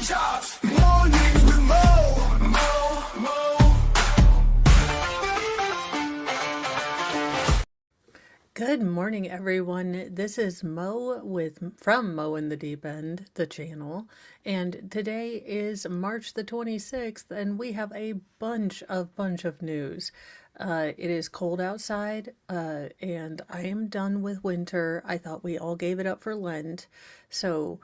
jobs. Mornings with Mo. Good morning, everyone. This is Mo from Mo in the Deep End, the channel, and today is March the 26th, and we have a bunch of news. It is cold outside, and I am done with winter. I thought we all gave it up for Lent, so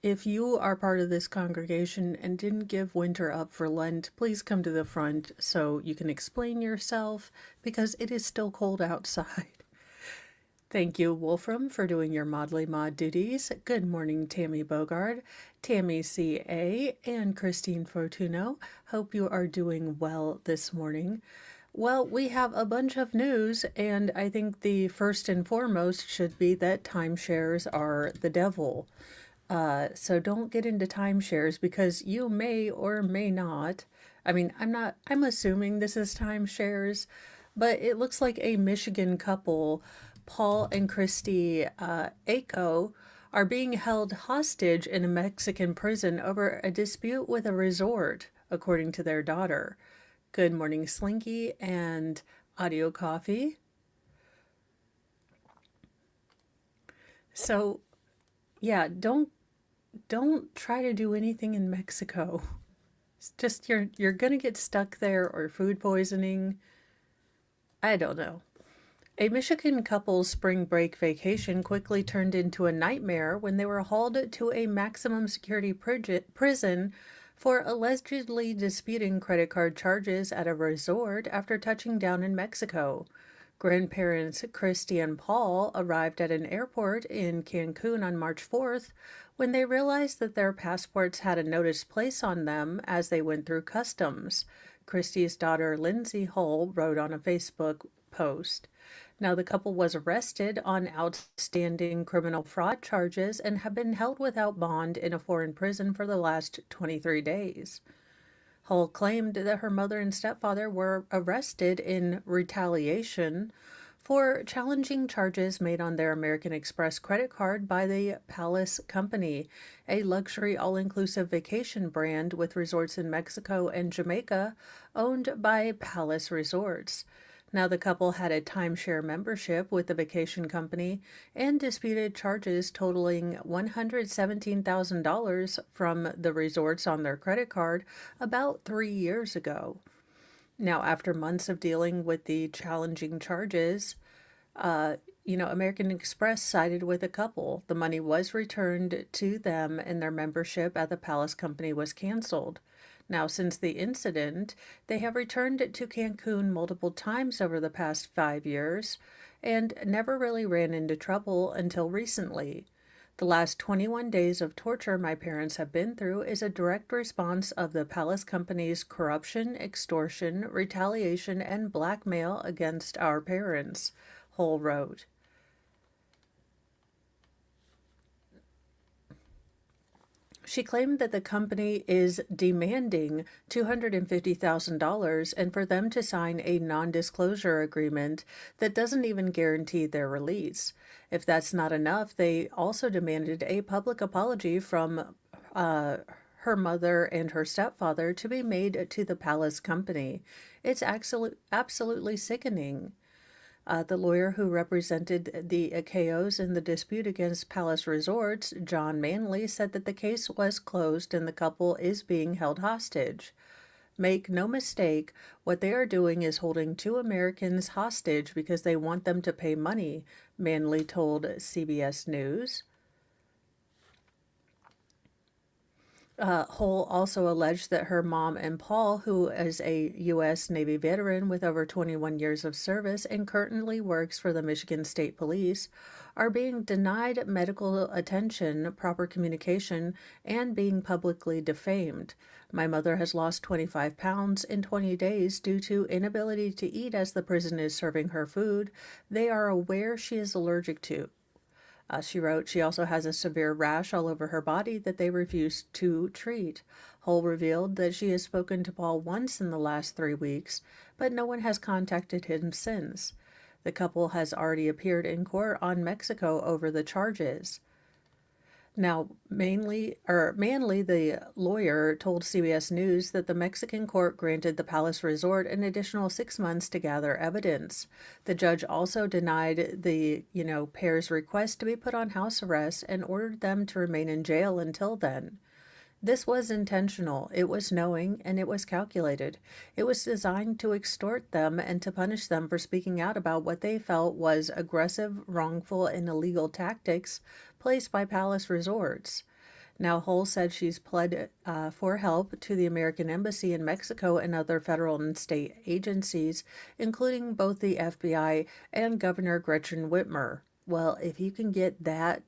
if you are part of this congregation and didn't give winter up for Lent, please come to the front so you can explain yourself because it is still cold outside. Thank you, Wolfram, for doing your Modly Mod duties. Good morning, Tammy Bogard, Tammy C.A., and Christine Fortuno. Hope you are doing well this morning. Well, we have a bunch of news, and I think the first and foremost should be that timeshares are the devil. So don't get into timeshares because you may or may not. I'm assuming this is timeshares, but it looks like a Michigan couple, Paul and Christy Aco, are being held hostage in a Mexican prison over a dispute with a resort, according to their daughter. Good morning, Slinky and Audio Coffee. So, yeah, don't try to do anything in Mexico. It's just you're gonna get stuck there or food poisoning. I don't know. A Michigan couple's spring break vacation quickly turned into a nightmare when they were hauled to a maximum security prison for allegedly disputing credit card charges at a resort after touching down in Mexico. Grandparents Christy and Paul arrived at an airport in Cancun on March 4th when they realized that their passports had a notice placed on them as they went through customs. Christy's daughter Lindsay Hull wrote on a Facebook post. Now, the couple was arrested on outstanding criminal fraud charges and have been held without bond in a foreign prison for the last 23 days. Hull claimed that her mother and stepfather were arrested in retaliation for challenging charges made on their American Express credit card by the Palace Company, a luxury all-inclusive vacation brand with resorts in Mexico and Jamaica owned by Palace Resorts. Now, the couple had a timeshare membership with the vacation company and disputed charges totaling $117,000 from the resorts on their credit card about 3 years ago. Now, after months of dealing with the challenging charges, American Express sided with the couple. The money was returned to them and their membership at the Palace Company was canceled. Now, since the incident, they have returned to Cancun multiple times over the past 5 years and never really ran into trouble until recently. The last 21 days of torture my parents have been through is a direct response of the Palace Company's corruption, extortion, retaliation, and blackmail against our parents, Hull wrote. She claimed that the company is demanding $250,000 and for them to sign a non-disclosure agreement that doesn't even guarantee their release. If that's not enough, they also demanded a public apology from her mother and her stepfather to be made to the Palace Company. It's absolutely sickening. The lawyer who represented the Acaos in the dispute against Palace Resorts, John Manley, said that the case was closed and the couple is being held hostage. Make no mistake, what they are doing is holding two Americans hostage because they want them to pay money, Manley told CBS News. Hull also alleged that her mom and Paul, who is a U.S. Navy veteran with over 21 years of service and currently works for the Michigan State Police, are being denied medical attention, proper communication, and being publicly defamed. My mother has lost 25 pounds in 20 days due to inability to eat as the prison is serving her food they are aware she is allergic to. She wrote, she also has a severe rash all over her body that they refuse to treat. Hull revealed that she has spoken to Paul once in the last 3 weeks, but no one has contacted him since. The couple has already appeared in court on Mexico over the charges. Now, Manley, the lawyer, told CBS News that the Mexican court granted the Palace Resort an additional 6 months to gather evidence. The judge also denied the, pair's request to be put on house arrest and ordered them to remain in jail until then. This was intentional, it was knowing, and it was calculated. It was designed to extort them and to punish them for speaking out about what they felt was aggressive, wrongful, and illegal tactics placed by Palace Resorts. Now, Hull said she's pled for help to the American Embassy in Mexico and other federal and state agencies, including both the FBI and Governor Gretchen Whitmer. Well, if you can get that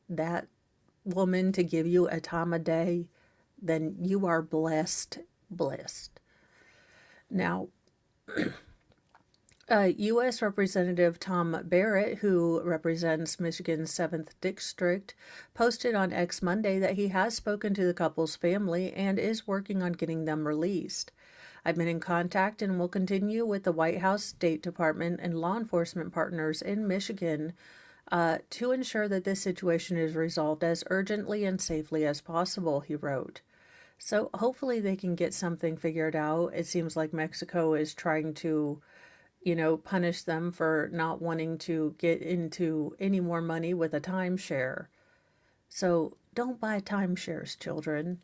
woman to give you a time a day, then you are blessed, blessed. Now, U.S. Representative Tom Barrett, who represents Michigan's 7th District, posted on X Monday that he has spoken to the couple's family and is working on getting them released. I've been in contact and will continue with the White House, State Department, and law enforcement partners in Michigan to ensure that this situation is resolved as urgently and safely as possible, he wrote. So hopefully they can get something figured out. It seems like Mexico is trying to, punish them for not wanting to get into any more money with a timeshare. So don't buy timeshares, children.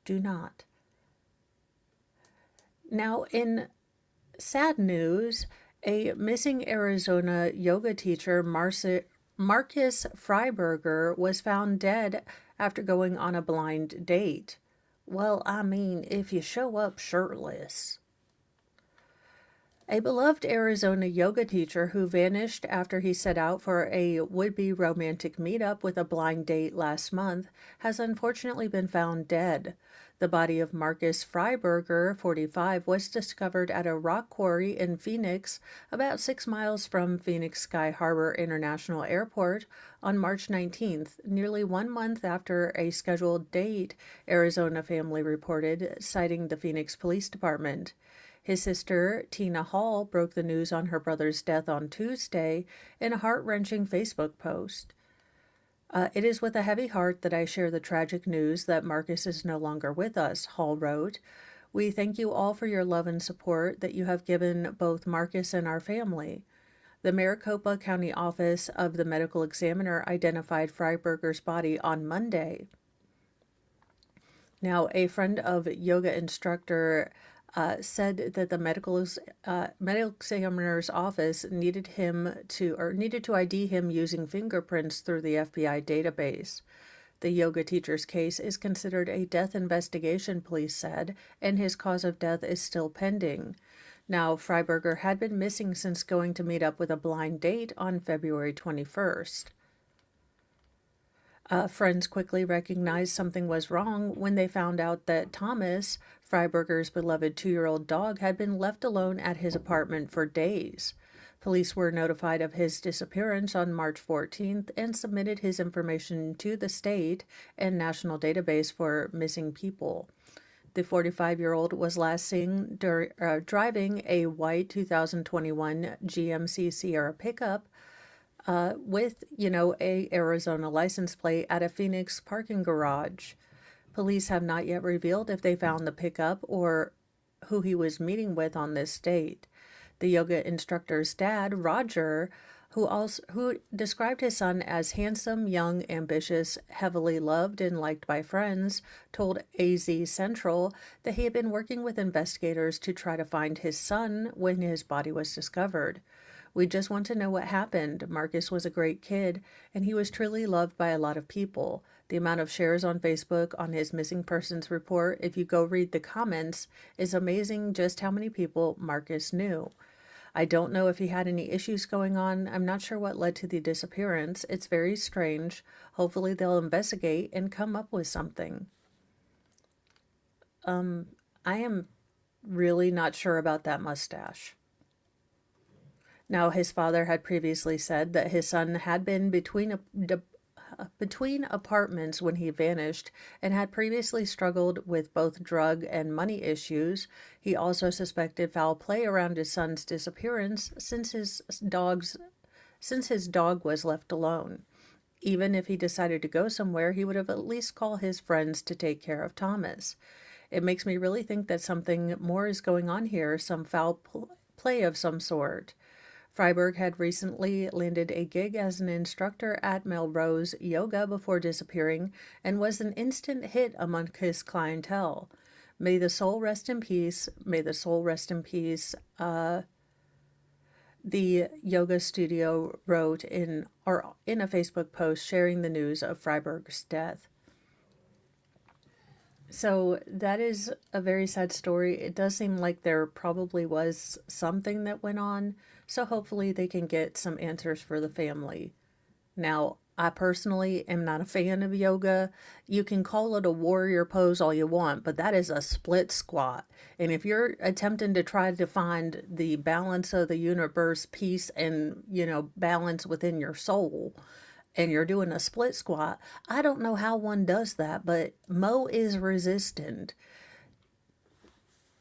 Do not. Now, in sad news, a missing Arizona yoga teacher, Marcus Freiberger, was found dead after going on a blind date. Well, I mean, if you show up shirtless. A beloved Arizona yoga teacher who vanished after he set out for a would-be romantic meetup with a blind date last month has unfortunately been found dead. The body of Marcus Freiberger, 45, was discovered at a rock quarry in Phoenix, about 6 miles from Phoenix Sky Harbor International Airport, on March 19th, nearly 1 month after a scheduled date, Arizona family reported, citing the Phoenix Police Department. His sister, Tina Hall, broke the news on her brother's death on Tuesday in a heart-wrenching Facebook post. It is with a heavy heart that I share the tragic news that Marcus is no longer with us, Hall wrote. We thank you all for your love and support that you have given both Marcus and our family. The Maricopa County Office of the Medical Examiner identified Freiberger's body on Monday. Now, a friend of yoga instructor said that the medical examiner's office needed to ID him using fingerprints through the FBI database. The yoga teacher's case is considered a death investigation, police said, and his cause of death is still pending. Now, Freiberger had been missing since going to meet up with a blind date on February 21st. Friends quickly recognized something was wrong when they found out that Thomas, Freiberger's beloved 2-year-old dog, had been left alone at his apartment for days. Police were notified of his disappearance on March 14th and submitted his information to the state and national database for missing people. The 45-year-old was last seen driving a white 2021 GMC Sierra pickup with, a Arizona license plate at a Phoenix parking garage. Police have not yet revealed if they found the pickup or who he was meeting with on this date. The yoga instructor's dad, Roger, who described his son as handsome, young, ambitious, heavily loved and liked by friends, told AZ Central that he had been working with investigators to try to find his son when his body was discovered. We just want to know what happened. Marcus was a great kid, and he was truly loved by a lot of people. The amount of shares on Facebook on his missing persons report, if you go read the comments, is amazing just how many people Marcus knew. I don't know if he had any issues going on. I'm not sure what led to the disappearance. It's very strange. Hopefully they'll investigate and come up with something. I am really not sure about that mustache. Now, his father had previously said that his son had been between apartments when he vanished and had previously struggled with both drug and money issues. He also suspected foul play around his son's disappearance since his dog was left alone. Even if he decided to go somewhere, he would have at least called his friends to take care of Thomas. It makes me really think that something more is going on here, some play of some sort. Freiberg had recently landed a gig as an instructor at Melrose Yoga before disappearing and was an instant hit among his clientele. May the soul rest in peace. May the soul rest in peace. The yoga studio wrote in a Facebook post sharing the news of Freiberg's death. So that is a very sad story. It does seem like there probably was something that went on. So hopefully they can get some answers for the family. Now, I personally am not a fan of yoga. You can call it a warrior pose all you want, but that is a split squat. And if you're attempting to try to find the balance of the universe, peace, and, balance within your soul, and you're doing a split squat, I don't know how one does that, but Mo is resistant.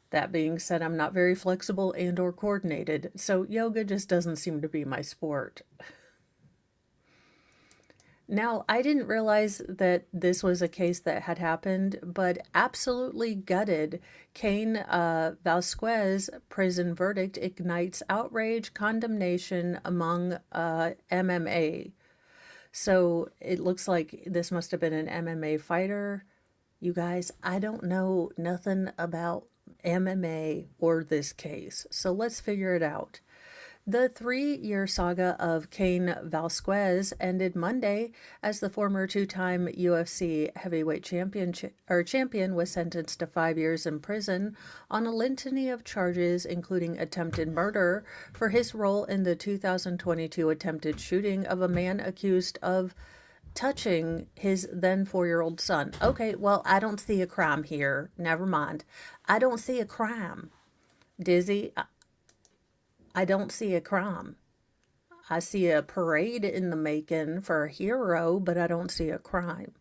That being said, I'm not very flexible and or coordinated, so yoga just doesn't seem to be my sport. Now, I didn't realize that this was a case that had happened, but absolutely gutted. Cain Vasquez prison verdict ignites outrage, condemnation among MMA. So it looks like this must have been an MMA fighter. You guys, I don't know nothing about MMA or this case, so let's figure it out. The 3-year saga of Cain Vasquez ended Monday as the former two-time UFC heavyweight champion was sentenced to 5 years in prison on a litany of charges, including attempted murder, for his role in the 2022 attempted shooting of a man accused of touching his then 4-year-old son. Okay, well, I don't see a crime here. Never mind. I don't see a crime. Dizzy, I don't see a crime. I see a parade in the making for a hero, but I don't see a crime.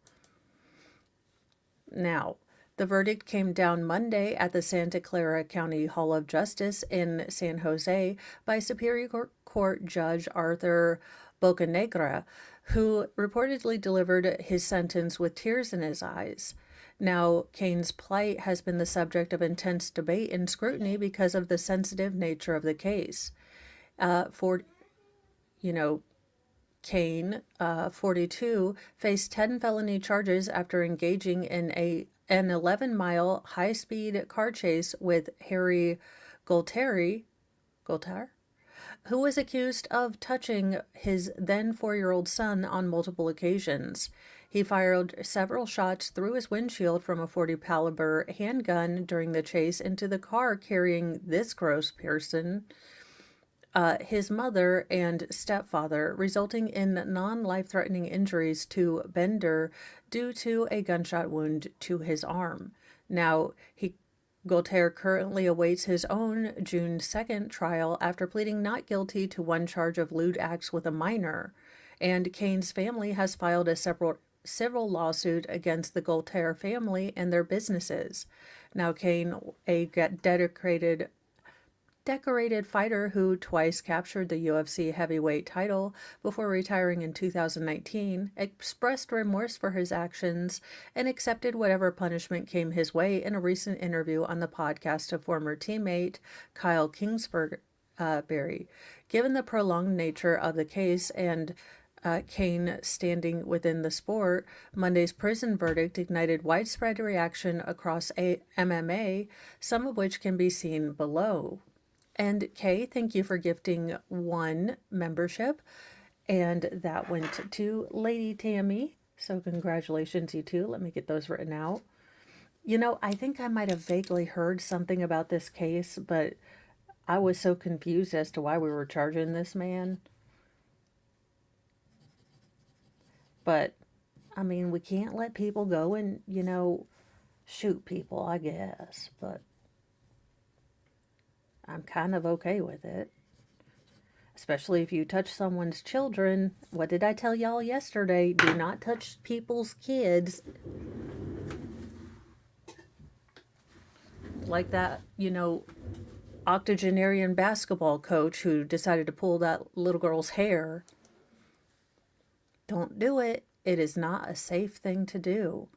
Now, the verdict came down Monday at the Santa Clara County Hall of Justice in San Jose by Superior Court Judge Arthur Bocanegra, who reportedly delivered his sentence with tears in his eyes. Now, Cain's plight has been the subject of intense debate and scrutiny because of the sensitive nature of the case. Cain, 42, faced 10 felony charges after engaging in an 11-mile high-speed car chase with Harry Goltari, who was accused of touching his then 4-year-old son on multiple occasions. He fired several shots through his windshield from a .40 caliber handgun during the chase into the car carrying this gross person, his mother and stepfather, resulting in non-life-threatening injuries to Bender due to a gunshot wound to his arm. Now, Gaultier currently awaits his own June 2nd trial after pleading not guilty to one charge of lewd acts with a minor, and Cain's family has filed a civil lawsuit against the Gaultier family and their businesses. Now, Cain, a decorated fighter who twice captured the UFC heavyweight title before retiring in 2019, expressed remorse for his actions and accepted whatever punishment came his way in a recent interview on the podcast of former teammate Kyle Kingsbury. Given the prolonged nature of the case and Cain standing within the sport, Monday's prison verdict ignited widespread reaction across MMA, some of which can be seen below. And Kay, thank you for gifting 1 membership. And that went to Lady Tammy. So congratulations, you two. Let me get those written out. I think I might have vaguely heard something about this case, but I was so confused as to why we were charging this man. But, I mean, we can't let people go and, shoot people, I guess. But I'm kind of okay with it. Especially if you touch someone's children. What did I tell y'all yesterday? Do not touch people's kids. Like that, octogenarian basketball coach who decided to pull that little girl's hair. Don't do it. It is not a safe thing to do.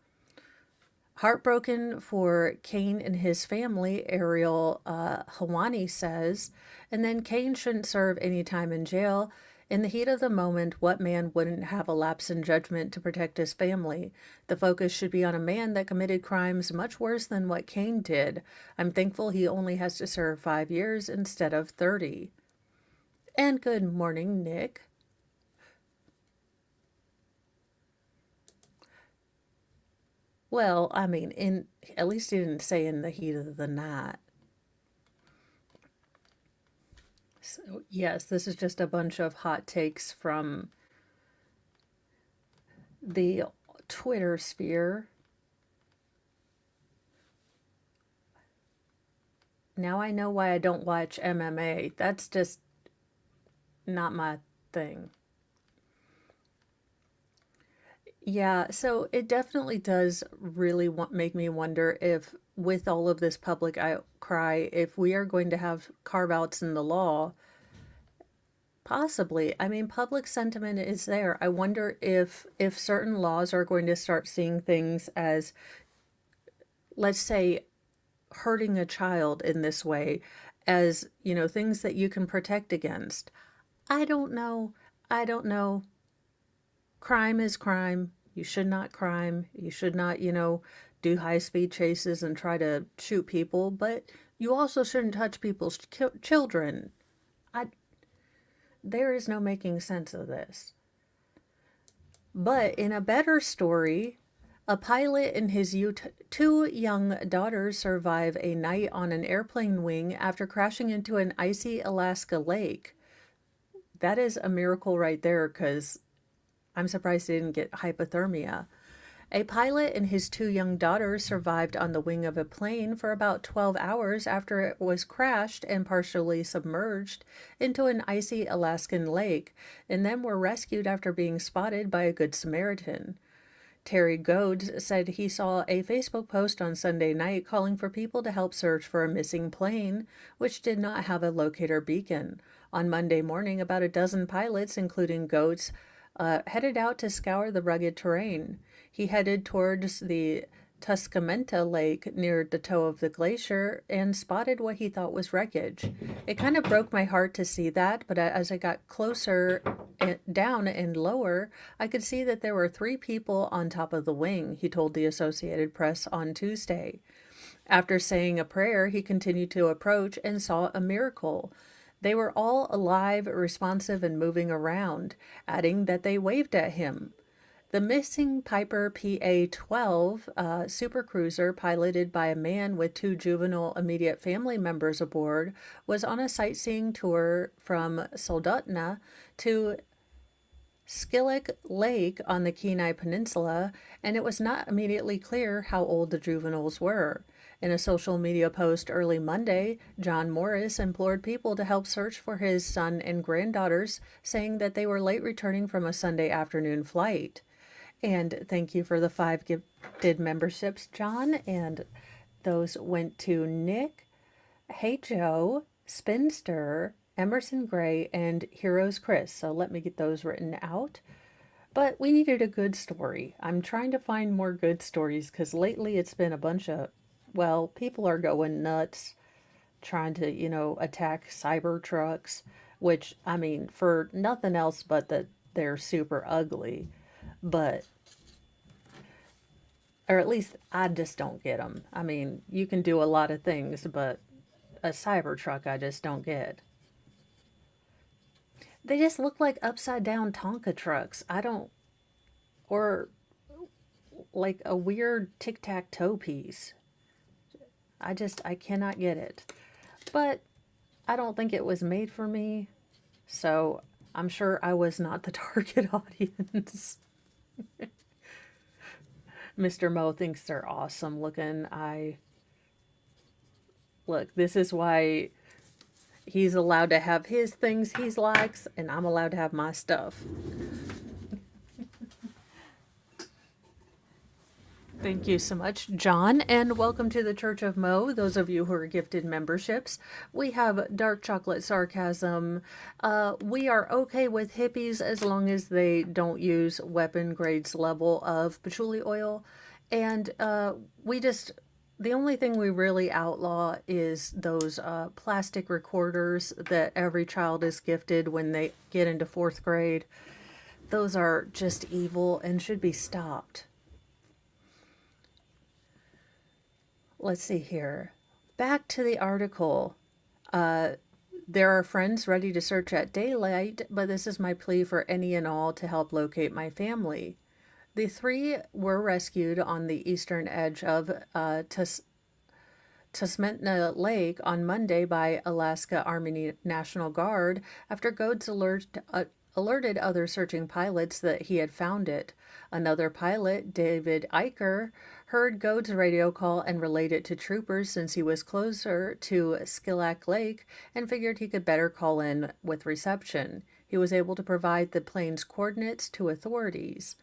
Heartbroken for Kane and his family, Ariel Hawani says, and then Kane shouldn't serve any time in jail. In the heat of the moment, what man wouldn't have a lapse in judgment to protect his family? The focus should be on a man that committed crimes much worse than what Kane did. I'm thankful he only has to serve 5 years instead of 30. And good morning, Nick. Well, I mean, at least he didn't say in the heat of the night. So, yes, this is just a bunch of hot takes from the Twitter sphere. Now I know why I don't watch MMA. That's just not my thing. Yeah, so it definitely does really make me wonder if, with all of this public outcry, if we are going to have carve outs in the law. Possibly. I mean, public sentiment is there. I wonder if certain laws are going to start seeing things as, let's say, hurting a child in this way as, things that you can protect against. I don't know. I don't know. Crime is crime. You should not crime. You should not, do high-speed chases and try to shoot people, but you also shouldn't touch people's children. I There is no making sense of this. But in a better story, a pilot and his two young daughters survive a night on an airplane wing after crashing into an icy Alaska lake. That is a miracle right there, because I'm surprised they didn't get hypothermia. A pilot and his two young daughters survived on the wing of a plane for about 12 hours after it was crashed and partially submerged into an icy Alaskan lake, and then were rescued after being spotted by a Good Samaritan. Terry Goads said he saw a Facebook post on Sunday night calling for people to help search for a missing plane, which did not have a locator beacon. On Monday morning, about a dozen pilots, including Goads, headed out to scour the rugged terrain. He headed towards the Tuscamenta Lake near the toe of the glacier and spotted what he thought was wreckage. It kind of broke my heart to see that, but as I got closer and down and lower, I could see that there were 3 people on top of the wing, he told the Associated Press on Tuesday. After saying a prayer, he continued to approach and saw a miracle. They were all alive, responsive, and moving around, adding that they waved at him. The missing Piper PA-12 supercruiser, piloted by a man with 2 juvenile immediate family members aboard, was on a sightseeing tour from Soldotna to Skillick Lake on the Kenai Peninsula, and it was not immediately clear how old the juveniles were. In a social media post early Monday, John Morris implored people to help search for his son and granddaughters, saying that they were late returning from a Sunday afternoon flight. And thank you for the 5 gifted memberships, John. And those went to Nick, Hey Joe, Spinster, Emerson Gray, and Heroes Chris. So let me get those written out. But we needed a good story. I'm trying to find more good stories because lately it's been a bunch of, well, people are going nuts trying to, attack cyber trucks, which, I mean, for nothing else but that they're super ugly. But, or at least I just don't get them. I mean, you can do a lot of things, but a cyber truck I just don't get. They just look like upside down Tonka trucks. I don't, or like a weird tic-tac-toe piece. I cannot get it. But I don't think it was made for me. So I'm sure I was not the target audience. Mr. Mo thinks they're awesome looking. Look, this is why he's allowed to have his things he likes, and I'm allowed to have my stuff. Thank you so much, John, and welcome to the Church of Mo. Those of you who are gifted memberships, we have dark chocolate sarcasm. We are okay with hippies as long as they don't use weapon grades level of patchouli oil. And we just, the only thing we really outlaw is those plastic recorders that every child is gifted when they get into fourth grade. Those are just evil and should be stopped. Let's see here. Back to the article. There are friends ready to search at daylight, but this is my plea for any and all to help locate my family. The three were rescued on the eastern edge of Tasmania Lake on Monday by Alaska Army National Guard after Godes alerted other searching pilots that he had found it. Another pilot, David Eicher, heard Gode's radio call and relayed it to troopers since he was closer to Skillack Lake and figured he could better call in with reception. He was able to provide the plane's coordinates to authorities.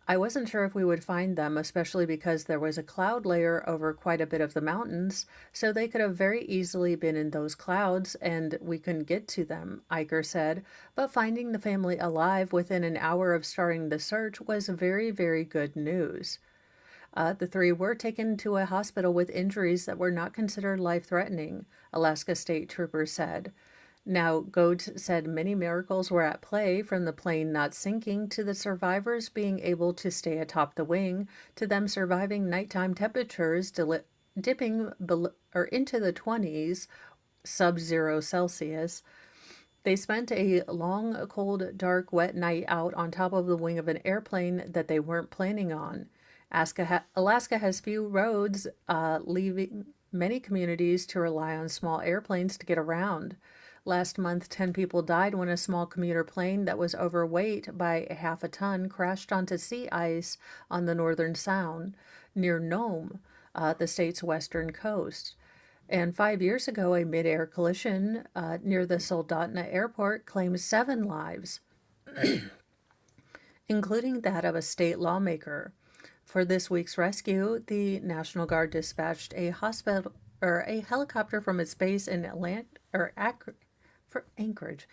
I wasn't sure if we would find them, especially because there was a cloud layer over quite a bit of the mountains, so they could have very easily been in those clouds and we couldn't get to them, Eicher said, but finding the family alive within an hour of starting the search was very, very good news. The three were taken to a hospital with injuries that were not considered life-threatening, Alaska State Troopers said. Now, Godes said many miracles were at play, from the plane not sinking to the survivors being able to stay atop the wing, to them surviving nighttime temperatures dipping into the 20s, sub-zero Celsius. They spent a long, cold, dark, wet night out on top of the wing of an airplane that they weren't planning on. Alaska has few roads, leaving many communities to rely on small airplanes to get around. Last month, 10 people died when a small commuter plane that was overweight by half a ton crashed onto sea ice on the northern Sound near Nome, the state's western coast. And 5 years ago, a mid-air collision near the Soldotna airport claimed 7 lives, including that of a state lawmaker. For this week's rescue, the National Guard dispatched a helicopter from its base in Anchorage.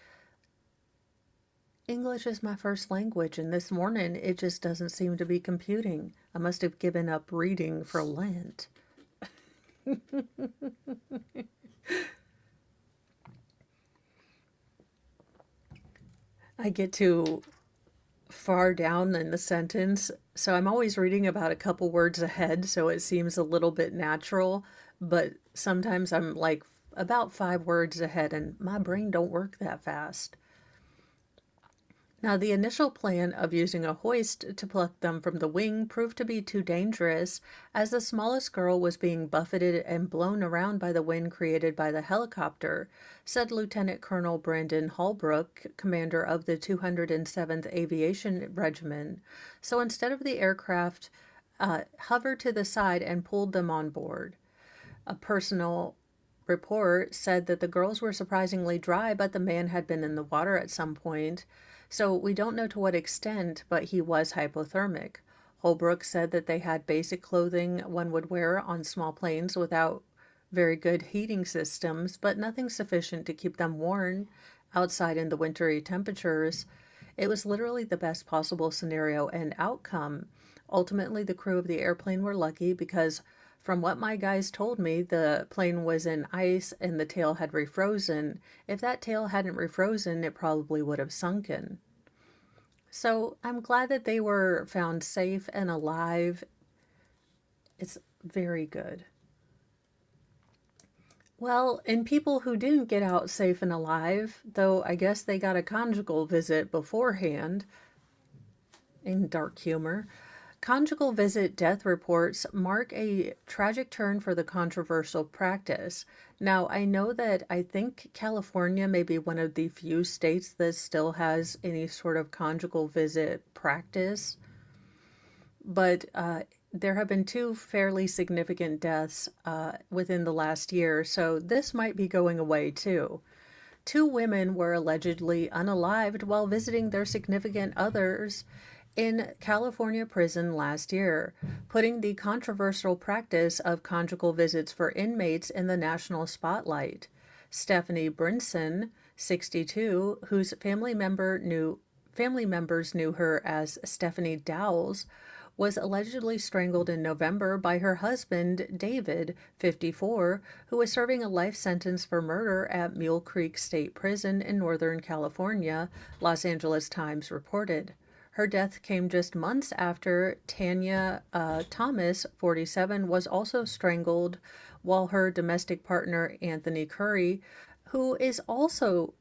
English is my first language, and this morning it just doesn't seem to be computing. I must have given up reading for Lent. I get too far down in the sentence, so I'm always reading about a couple words ahead, so it seems a little bit natural, but sometimes I'm like about 5 words ahead and my brain don't work that fast. Now, the initial plan of using a hoist to pluck them from the wing proved to be too dangerous, as the smallest girl was being buffeted and blown around by the wind created by the helicopter, said Lieutenant Colonel Brandon Holbrook, commander of the 207th Aviation Regiment. So instead of the aircraft hovered to the side and pulled them on board. A personal report said that the girls were surprisingly dry, but the man had been in the water at some point. So we don't know to what extent, but he was hypothermic. Holbrook said that they had basic clothing one would wear on small planes without very good heating systems, but nothing sufficient to keep them warm outside in the wintry temperatures. It was literally the best possible scenario and outcome. Ultimately, the crew of the airplane were lucky because, from what my guys told me, the plane was in ice and the tail had refrozen. If that tail hadn't refrozen, it probably would have sunken. So I'm glad that they were found safe and alive. It's very good. Well, and people who didn't get out safe and alive, though I guess they got a conjugal visit beforehand, in dark humor. Conjugal visit death reports mark a tragic turn for the controversial practice. Now, I know that I think California may be one of the few states that still has any sort of conjugal visit practice, but there have been 2 fairly significant deaths within the last year, so this might be going away too. 2 women were allegedly unalived while visiting their significant others in California prison last year, putting the controversial practice of conjugal visits for inmates in the national spotlight. Stephanie Brinson, 62, whose family members knew her as Stephanie Dowles, was allegedly strangled in November by her husband, David, 54, who was serving a life sentence for murder at Mule Creek State Prison in Northern California, Los Angeles Times reported. Her death came just months after Tanya Thomas, 47, was also strangled, while her domestic partner, Anthony Curry, who is also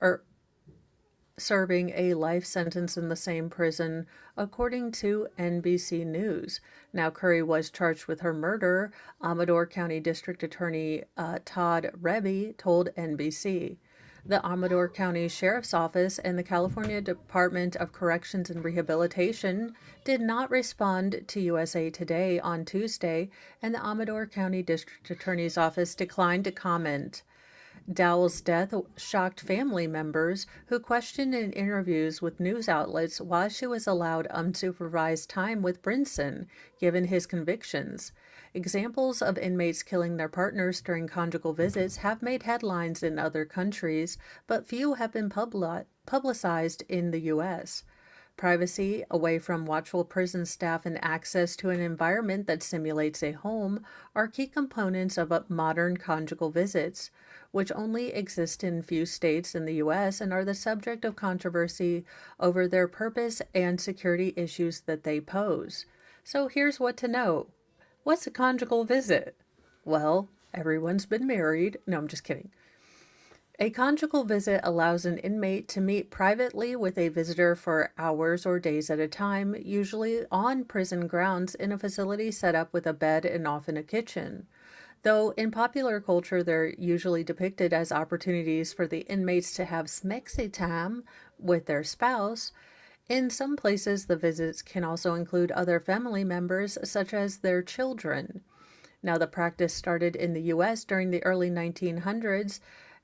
serving a life sentence in the same prison, according to NBC News. Now, Curry was charged with her murder, Amador County District Attorney Todd Rebbe told NBC. The Amador County Sheriff's Office and the California Department of Corrections and Rehabilitation did not respond to USA Today on Tuesday, and the Amador County District Attorney's Office declined to comment. Dowell's death shocked family members who questioned in interviews with news outlets why she was allowed unsupervised time with Brinson, given his convictions. Examples of inmates killing their partners during conjugal visits have made headlines in other countries, but few have been publicized in the U.S. Privacy, away from watchful prison staff, and access to an environment that simulates a home are key components of modern conjugal visits, which only exist in few states in the U.S. and are the subject of controversy over their purpose and security issues that they pose. So here's what to know. What's a conjugal visit? Well, everyone's been married. No, I'm just kidding. A conjugal visit allows an inmate to meet privately with a visitor for hours or days at a time, usually on prison grounds in a facility set up with a bed and often a kitchen. Though in popular culture they're usually depicted as opportunities for the inmates to have smexy time with their spouse, in some places the visits can also include other family members, such as their children. Now, the practice started in the U.S. during the early 1900s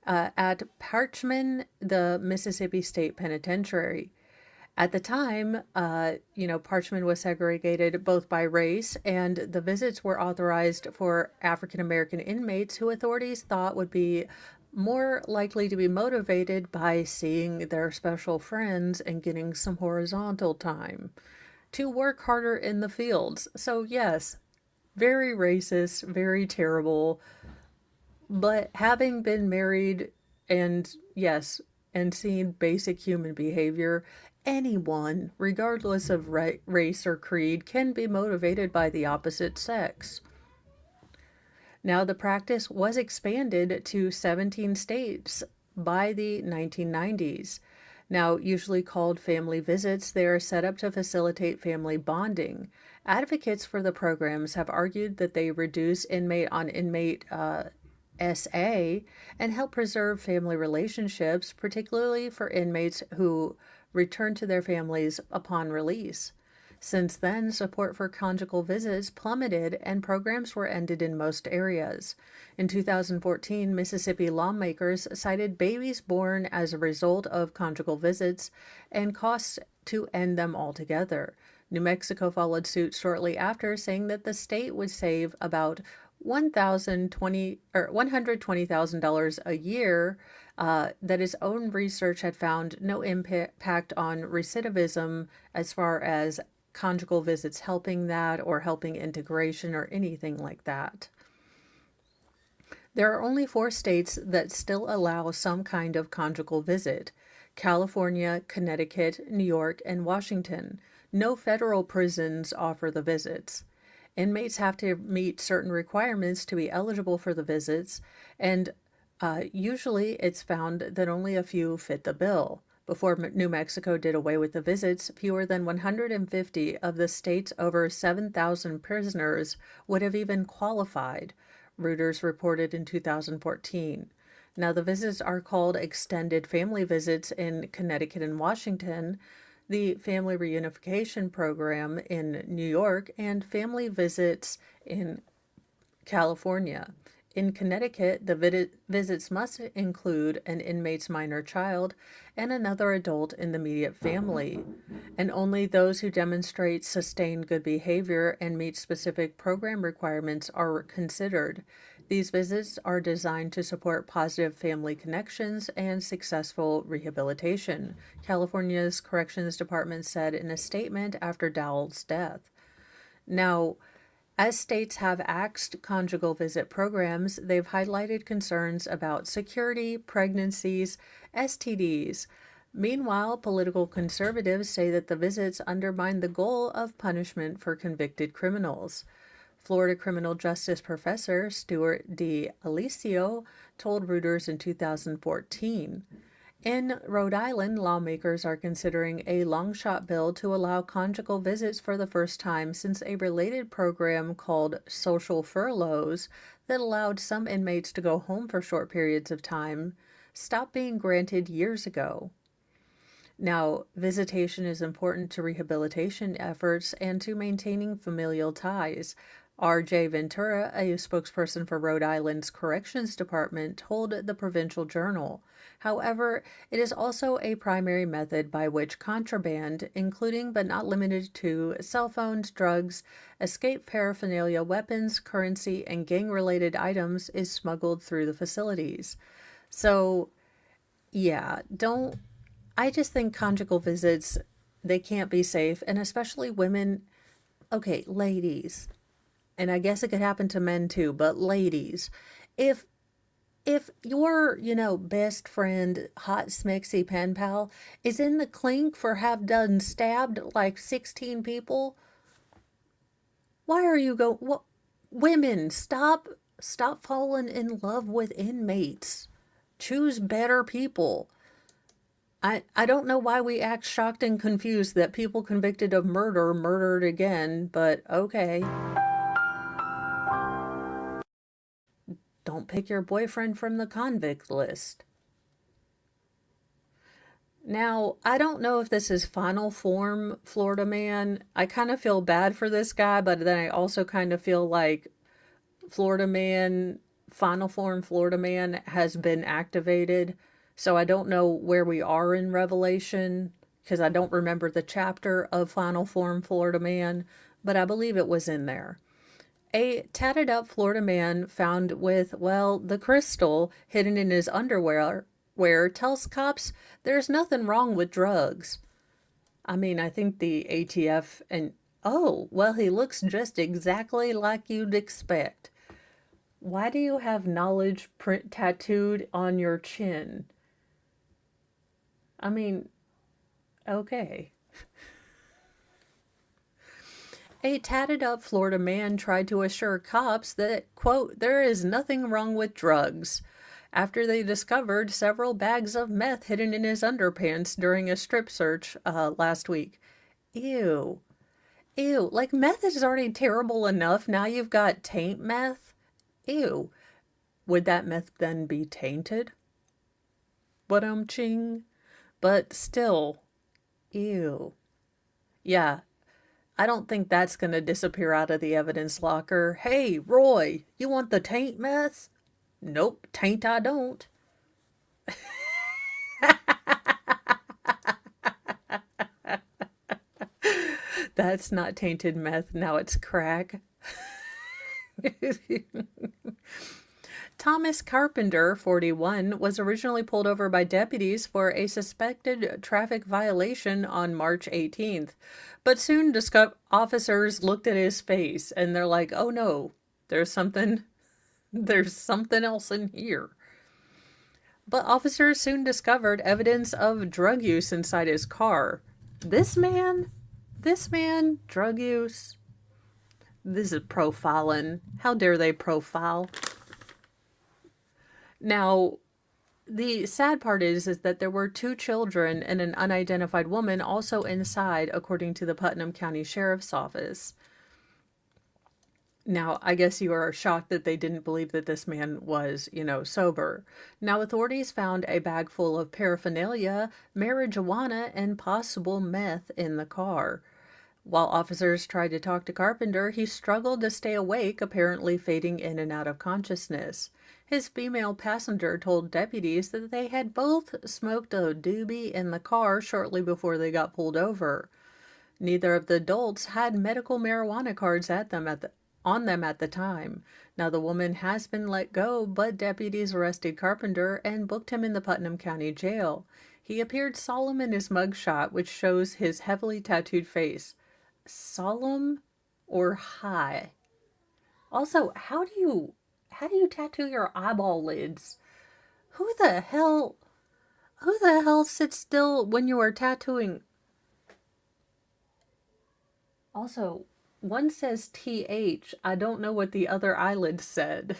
at Parchman, the Mississippi State Penitentiary. At the time, Parchman was segregated both by race, and the visits were authorized for African American inmates who authorities thought would be more likely to be motivated by seeing their special friends and getting some horizontal time to work harder in the fields. So, yes, very racist, very terrible. But having been married and, yes, and seen basic human behavior, anyone, regardless of race or creed, can be motivated by the opposite sex. Now, the practice was expanded to 17 states by the 1990s. Now, usually called family visits, they are set up to facilitate family bonding. Advocates for the programs have argued that they reduce inmate on inmate SA and help preserve family relationships, particularly for inmates who return to their families upon release. Since then, support for conjugal visits plummeted and programs were ended in most areas. In 2014, Mississippi lawmakers cited babies born as a result of conjugal visits and costs to end them altogether. New Mexico followed suit shortly after, saying that the state would save about $120,000 a year, that its own research had found no impact on recidivism as far as conjugal visits helping that or helping integration or anything like that. There are only 4 states that still allow some kind of conjugal visit: California, Connecticut, New York, and Washington. No federal prisons offer the visits. Inmates have to meet certain requirements to be eligible for the visits, and usually it's found that only a few fit the bill. Before New Mexico did away with the visits, fewer than 150 of the state's over 7,000 prisoners would have even qualified, Reuters reported in 2014. Now, the visits are called extended family visits in Connecticut and Washington, the Family Reunification Program in New York, and family visits in California. In Connecticut, the visits must include an inmate's minor child and another adult in the immediate family, and only those who demonstrate sustained good behavior and meet specific program requirements are considered. These visits are designed to support positive family connections and successful rehabilitation, California's Corrections Department said in a statement after Dowell's death. Now, as states have axed conjugal visit programs, they've highlighted concerns about security, pregnancies, STDs. Meanwhile, political conservatives say that the visits undermine the goal of punishment for convicted criminals. Florida criminal justice professor Stuart D. Alessio told Reuters in 2014. In Rhode Island, lawmakers are considering a long-shot bill to allow conjugal visits for the first time since a related program called social furloughs that allowed some inmates to go home for short periods of time stopped being granted years ago. Now, visitation is important to rehabilitation efforts and to maintaining familial ties. R.J. Ventura, a spokesperson for Rhode Island's Corrections Department, told the Provincial Journal. However, it is also a primary method by which contraband, including but not limited to cell phones, drugs, escape paraphernalia, weapons, currency, and gang-related items, is smuggled through the facilities. So, yeah, I just think conjugal visits, they can't be safe, and especially women. Okay, ladies, and I guess it could happen to men too, but ladies, if your, best friend, hot smixy pen pal, is in the clink for have done stabbed like 16 people, why are you what? Women, stop falling in love with inmates. Choose better people. I don't know why we act shocked and confused that people convicted of murder murdered again, but okay. Don't pick your boyfriend from the convict list. Now, I don't know if this is final form Florida man. I kind of feel bad for this guy, but then I also kind of feel like Florida man, final form Florida man has been activated. So I don't know where we are in Revelation because I don't remember the chapter of final form Florida man, but I believe it was in there. A tatted up Florida man found with, well, the crystal hidden in his underwear tells cops there's nothing wrong with drugs. I mean, I think the ATF and, oh, well, he looks just exactly like you'd expect. Why do you have knowledge print tattooed on your chin? I mean, okay. A tatted up Florida man tried to assure cops that, quote, there is nothing wrong with drugs after they discovered several bags of meth hidden in his underpants during a strip search last week. Ew. Ew. Like, meth is already terrible enough. Now you've got taint meth? Ew. Would that meth then be tainted? Ching. But still, ew. Yeah, I don't think that's going to disappear out of the evidence locker. Hey, Roy, you want the taint meth? Nope, taint I don't. That's not tainted meth, now it's crack. Thomas Carpenter, 41, was originally pulled over by deputies for a suspected traffic violation on March 18th. But soon officers looked at his face and they're like, oh no, there's something else in here. But officers soon discovered evidence of drug use inside his car. This man, drug use. This is profiling. How dare they profile? Now, the sad part is that there were 2 children and an unidentified woman also inside, according to the Putnam County Sheriff's Office. Now, I guess you are shocked that they didn't believe that this man was, sober. Now, authorities found a bag full of paraphernalia, marijuana, and possible meth in the car. While officers tried to talk to Carpenter, he struggled to stay awake, apparently fading in and out of consciousness. His female passenger told deputies that they had both smoked a doobie in the car shortly before they got pulled over. Neither of the adults had medical marijuana cards on them at the time. Now the woman has been let go, but deputies arrested Carpenter and booked him in the Putnam County Jail. He appeared solemn in his mugshot, which shows his heavily tattooed face. Solemn or high? Also, how do you tattoo your eyeball lids? Who the hell sits still when you are tattooing? Also, one says TH. I don't know what the other eyelid said.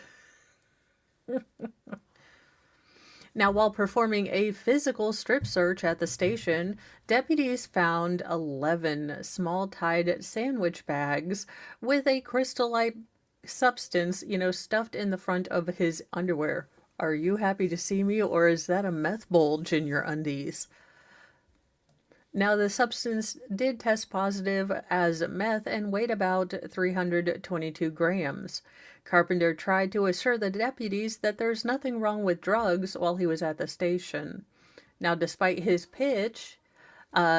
Now, while performing a physical strip search at the station, deputies found 11 small tied sandwich bags with a crystalline substance, stuffed in the front of his underwear. Are you happy to see me, or is that a meth bulge in your undies? Now, the substance did test positive as meth and weighed about 322 grams. Carpenter tried to assure the deputies that there's nothing wrong with drugs while he was at the station. Now, despite his pitch,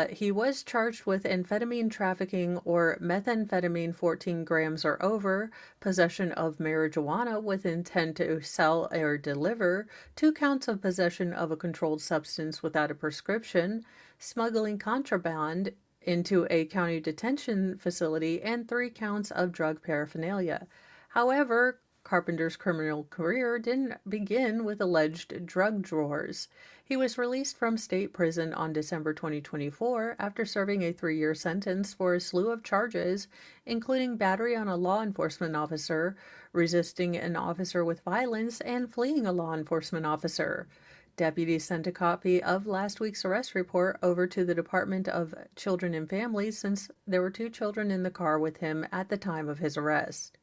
he was charged with amphetamine trafficking or methamphetamine 14 grams or over, possession of marijuana with intent to sell or deliver, 2 counts of possession of a controlled substance without a prescription, smuggling contraband into a county detention facility, and 3 counts of drug paraphernalia. However, Carpenter's criminal career didn't begin with alleged drug drawers. He was released from state prison on December 2024 after serving a 3-year sentence for a slew of charges, including battery on a law enforcement officer, resisting an officer with violence, and fleeing a law enforcement officer. Deputies sent a copy of last week's arrest report over to the Department of Children and Families since there were 2 children in the car with him at the time of his arrest.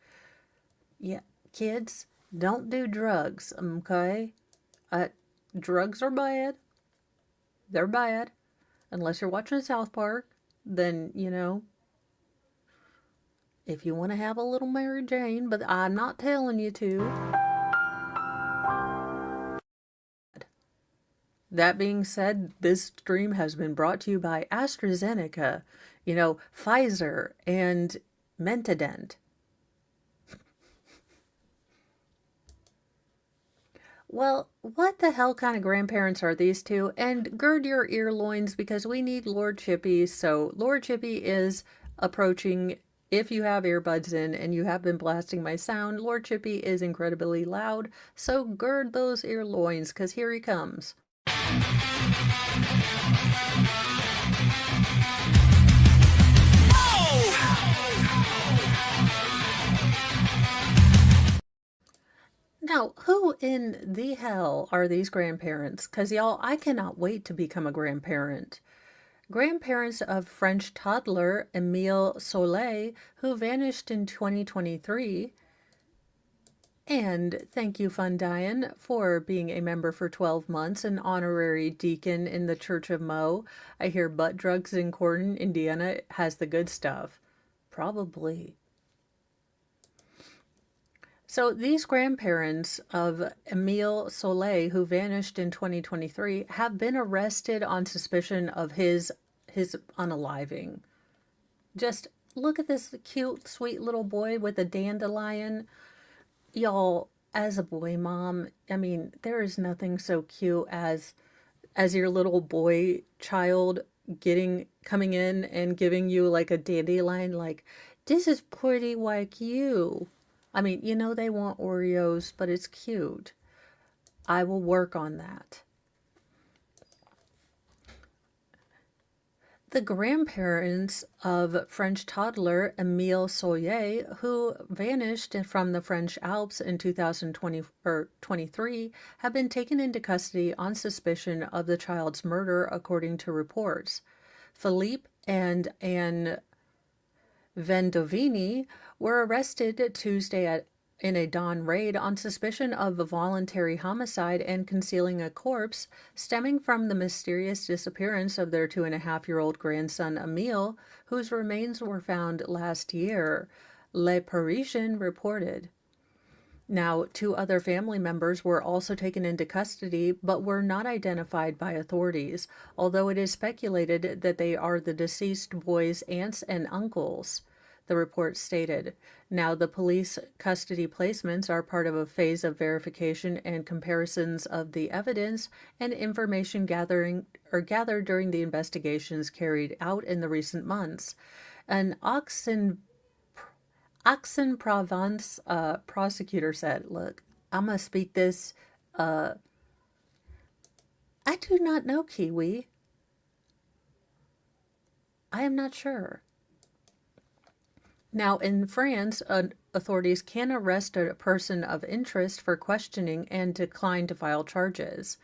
Yeah, kids, don't do drugs, okay? Drugs are bad. They're bad. Unless you're watching South Park, then, if you want to have a little Mary Jane, but I'm not telling you to. That being said, this stream has been brought to you by AstraZeneca, Pfizer, and Mentadent. Well, what the hell kind of grandparents are these two? And gird your ear loins because we need Lord Chippy. So Lord Chippy is approaching. If you have earbuds in and you have been blasting my sound, Lord Chippy is incredibly loud. So gird those ear loins because here he comes. Now, who in the hell are these grandparents? Because, y'all, I cannot wait to become a grandparent. Grandparents of French toddler Emile Soleil, who vanished in 2023. And thank you, Fun Diane, for being a member for 12 months, an honorary deacon in the Church of Mo. I hear butt drugs in Corden, Indiana has the good stuff. Probably. So these grandparents of Emile Soleil, who vanished in 2023, have been arrested on suspicion of his unaliving. Just look at this cute, sweet little boy with a dandelion. Y'all, as a boy mom, I mean, there is nothing so cute as your little boy child coming in and giving you like a dandelion, like, this is pretty like you. I mean, they want Oreos, but it's cute. I will work on that. The grandparents of French toddler Emile Soleil, who vanished from the French Alps in 2023, have been taken into custody on suspicion of the child's murder, according to reports. Philippe and Anne Vendovini were arrested Tuesday in a dawn raid on suspicion of a voluntary homicide and concealing a corpse stemming from the mysterious disappearance of their 2.5-year-old grandson Emile, whose remains were found last year, Le Parisien reported. Now, 2 other family members were also taken into custody but were not identified by authorities, although it is speculated that they are the deceased boys' aunts and uncles, the report stated. Now, the police custody placements are part of a phase of verification and comparisons of the evidence and information gathered during the investigations carried out in the recent months. An Aix-en-Provence prosecutor said, look, I'm going to speak this. I do not know Kiwi. I am not sure. Now, in France, authorities can arrest a person of interest for questioning and decline to file charges.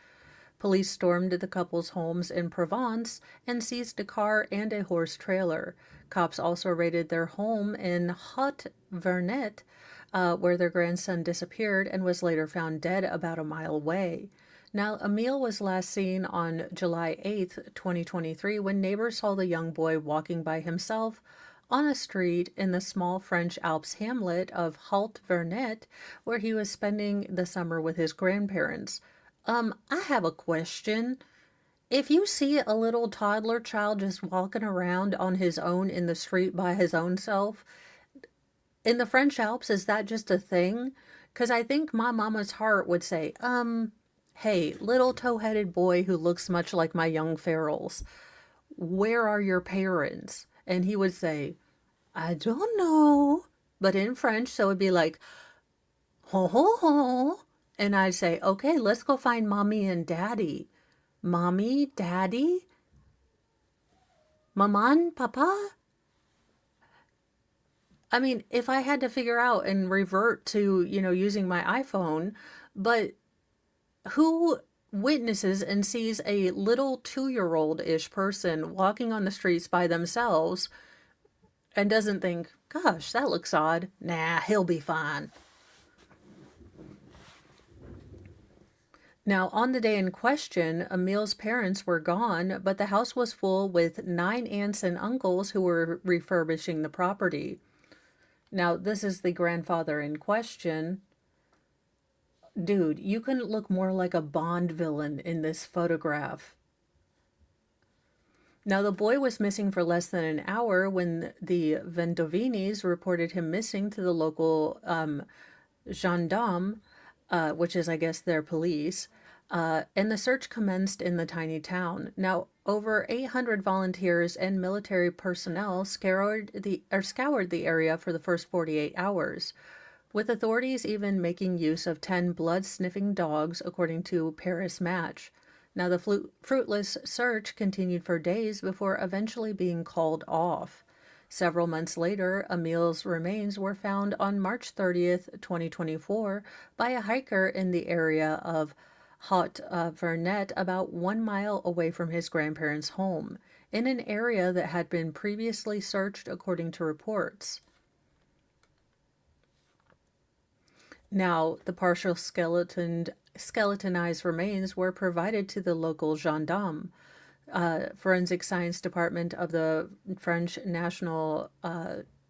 Police stormed the couple's homes in Provence and seized a car and a horse trailer. Cops also raided their home in Haute-Vernet, where their grandson disappeared and was later found dead about a mile away. Now, Emile was last seen on July 8th, 2023, when neighbors saw the young boy walking by himself on a street in the small French Alps hamlet of Haute-Vernet, where he was spending the summer with his grandparents. I have a question. If you see a little toddler child just walking around on his own in the street by his own self, in the French Alps, is that just a thing? Because I think my mama's heart would say, hey, little tow-headed boy who looks much like my young ferals, where are your parents? And he would say, I don't know. But in French, so it'd be like, ho ho ho. And I'd say, okay, let's go find mommy and daddy. Mommy, daddy, maman, papa. I mean, if I had to figure out and revert to, using my iPhone, but who witnesses and sees a little 2-year-old-ish person walking on the streets by themselves and doesn't think, gosh, that looks odd. Nah, he'll be fine. Now, on the day in question, Emile's parents were gone, but the house was full with 9 aunts and uncles who were refurbishing the property. Now, this is the grandfather in question. Dude, you couldn't look more like a Bond villain in this photograph. Now, the boy was missing for less than an hour when the Vendovinis reported him missing to the local gendarme, which is, I guess, their police, and the search commenced in the tiny town. Now, over 800 volunteers and military personnel scoured the area for the first 48 hours, with authorities even making use of 10 blood-sniffing dogs, according to Paris Match. Now, the fruitless search continued for days before eventually being called off. Several months later, Emile's remains were found on March 30th, 2024, by a hiker in the area of Haute-Vernet, about 1 mile away from his grandparents' home, in an area that had been previously searched according to reports. Now, the partial skeletonized remains were provided to the local gendarme. Forensic Science Department of the French National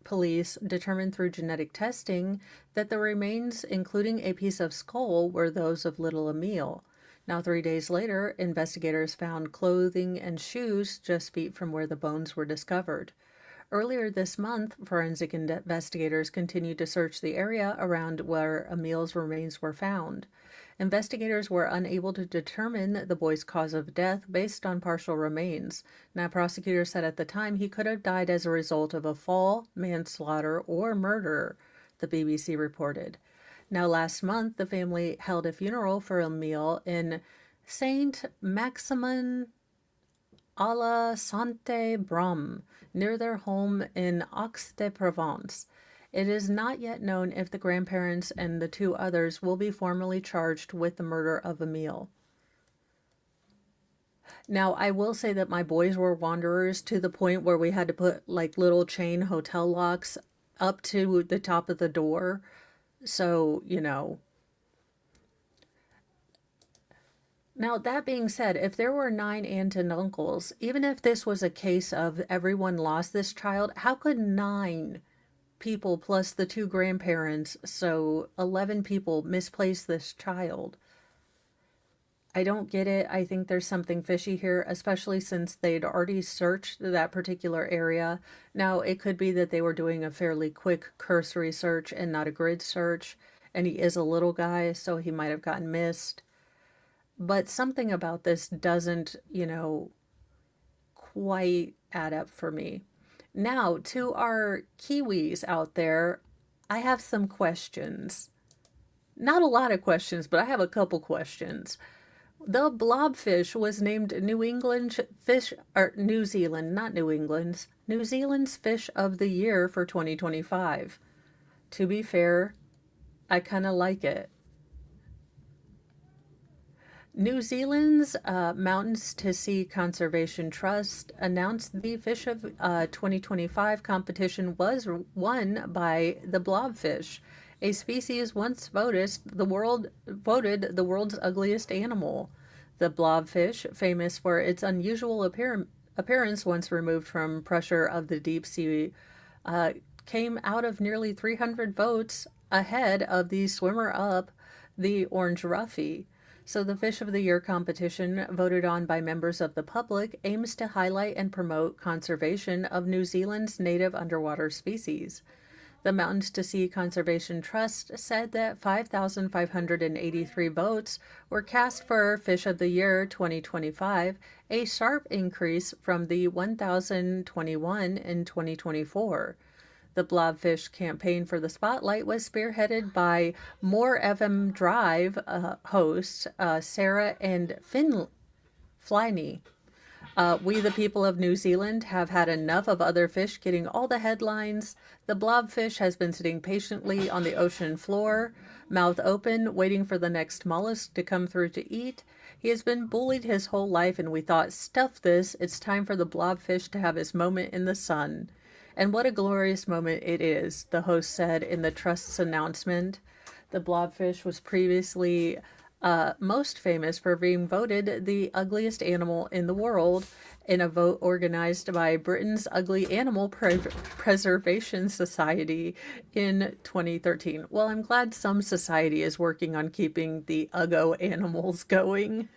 Police determined through genetic testing that the remains, including a piece of skull, were those of little Emile. Now, 3 days later, investigators found clothing and shoes just feet from where the bones were discovered. Earlier this month, forensic investigators continued to search the area around where Emile's remains were found. Investigators were unable to determine the boy's cause of death based on partial remains. Now, prosecutors said at the time he could have died as a result of a fall, manslaughter, or murder, the BBC reported. Now, last month, the family held a funeral for Emile in Saint-Maximin à la Sainte-Brame, near their home in Aix-de-Provence. It is not yet known if the grandparents and the 2 others will be formally charged with the murder of Emile. Now, I will say that my boys were wanderers to the point where we had to put like little chain hotel locks up to the top of the door So, now that being said, if there were 9 aunts and uncles, even if this was a case of everyone lost this child, how could 9 people plus the 2 grandparents, so 11 people, misplace this child? I don't get it. I think there's something fishy here, especially since they'd already searched that particular area. Now, it could be that they were doing a fairly quick cursory search and not a grid search, and he is a little guy, so he might have gotten missed. But something about this doesn't, quite add up for me. Now, to our Kiwis out there, I have some questions. Not a lot of questions, but I have a couple questions. The blobfish was named New England fish, or New Zealand, not New England's, New Zealand's fish of the year for 2025. To be fair, I kind of like it. New Zealand's Mountains to Sea Conservation Trust announced the Fish of 2025 competition was won by the blobfish, a species once voted the world's ugliest animal. The blobfish, famous for its unusual appearance once removed from pressure of the deep sea, came out of nearly 300 votes ahead of the swimmer up, the orange roughy. So the Fish of the Year competition, voted on by members of the public, aims to highlight and promote conservation of New Zealand's native underwater species. The Mountains to Sea Conservation Trust said that 5,583 votes were cast for Fish of the Year 2025, a sharp increase from the 1,021 in 2024. The Blobfish campaign for the spotlight was spearheaded by More FM Drive hosts Sarah and Fliney. We, the people of New Zealand, have had enough of other fish getting all the headlines. The blobfish has been sitting patiently on the ocean floor, mouth open, waiting for the next mollusk to come through to eat. He has been bullied his whole life, and we thought, stuff this, it's time for the blobfish to have his moment in the sun. And what a glorious moment it is, the host said in the Trust's announcement. The blobfish was previously most famous for being voted the ugliest animal in the world in a vote organized by Britain's Ugly Animal Preservation Society in 2013. Well, I'm glad some society is working on keeping the Uggo animals going.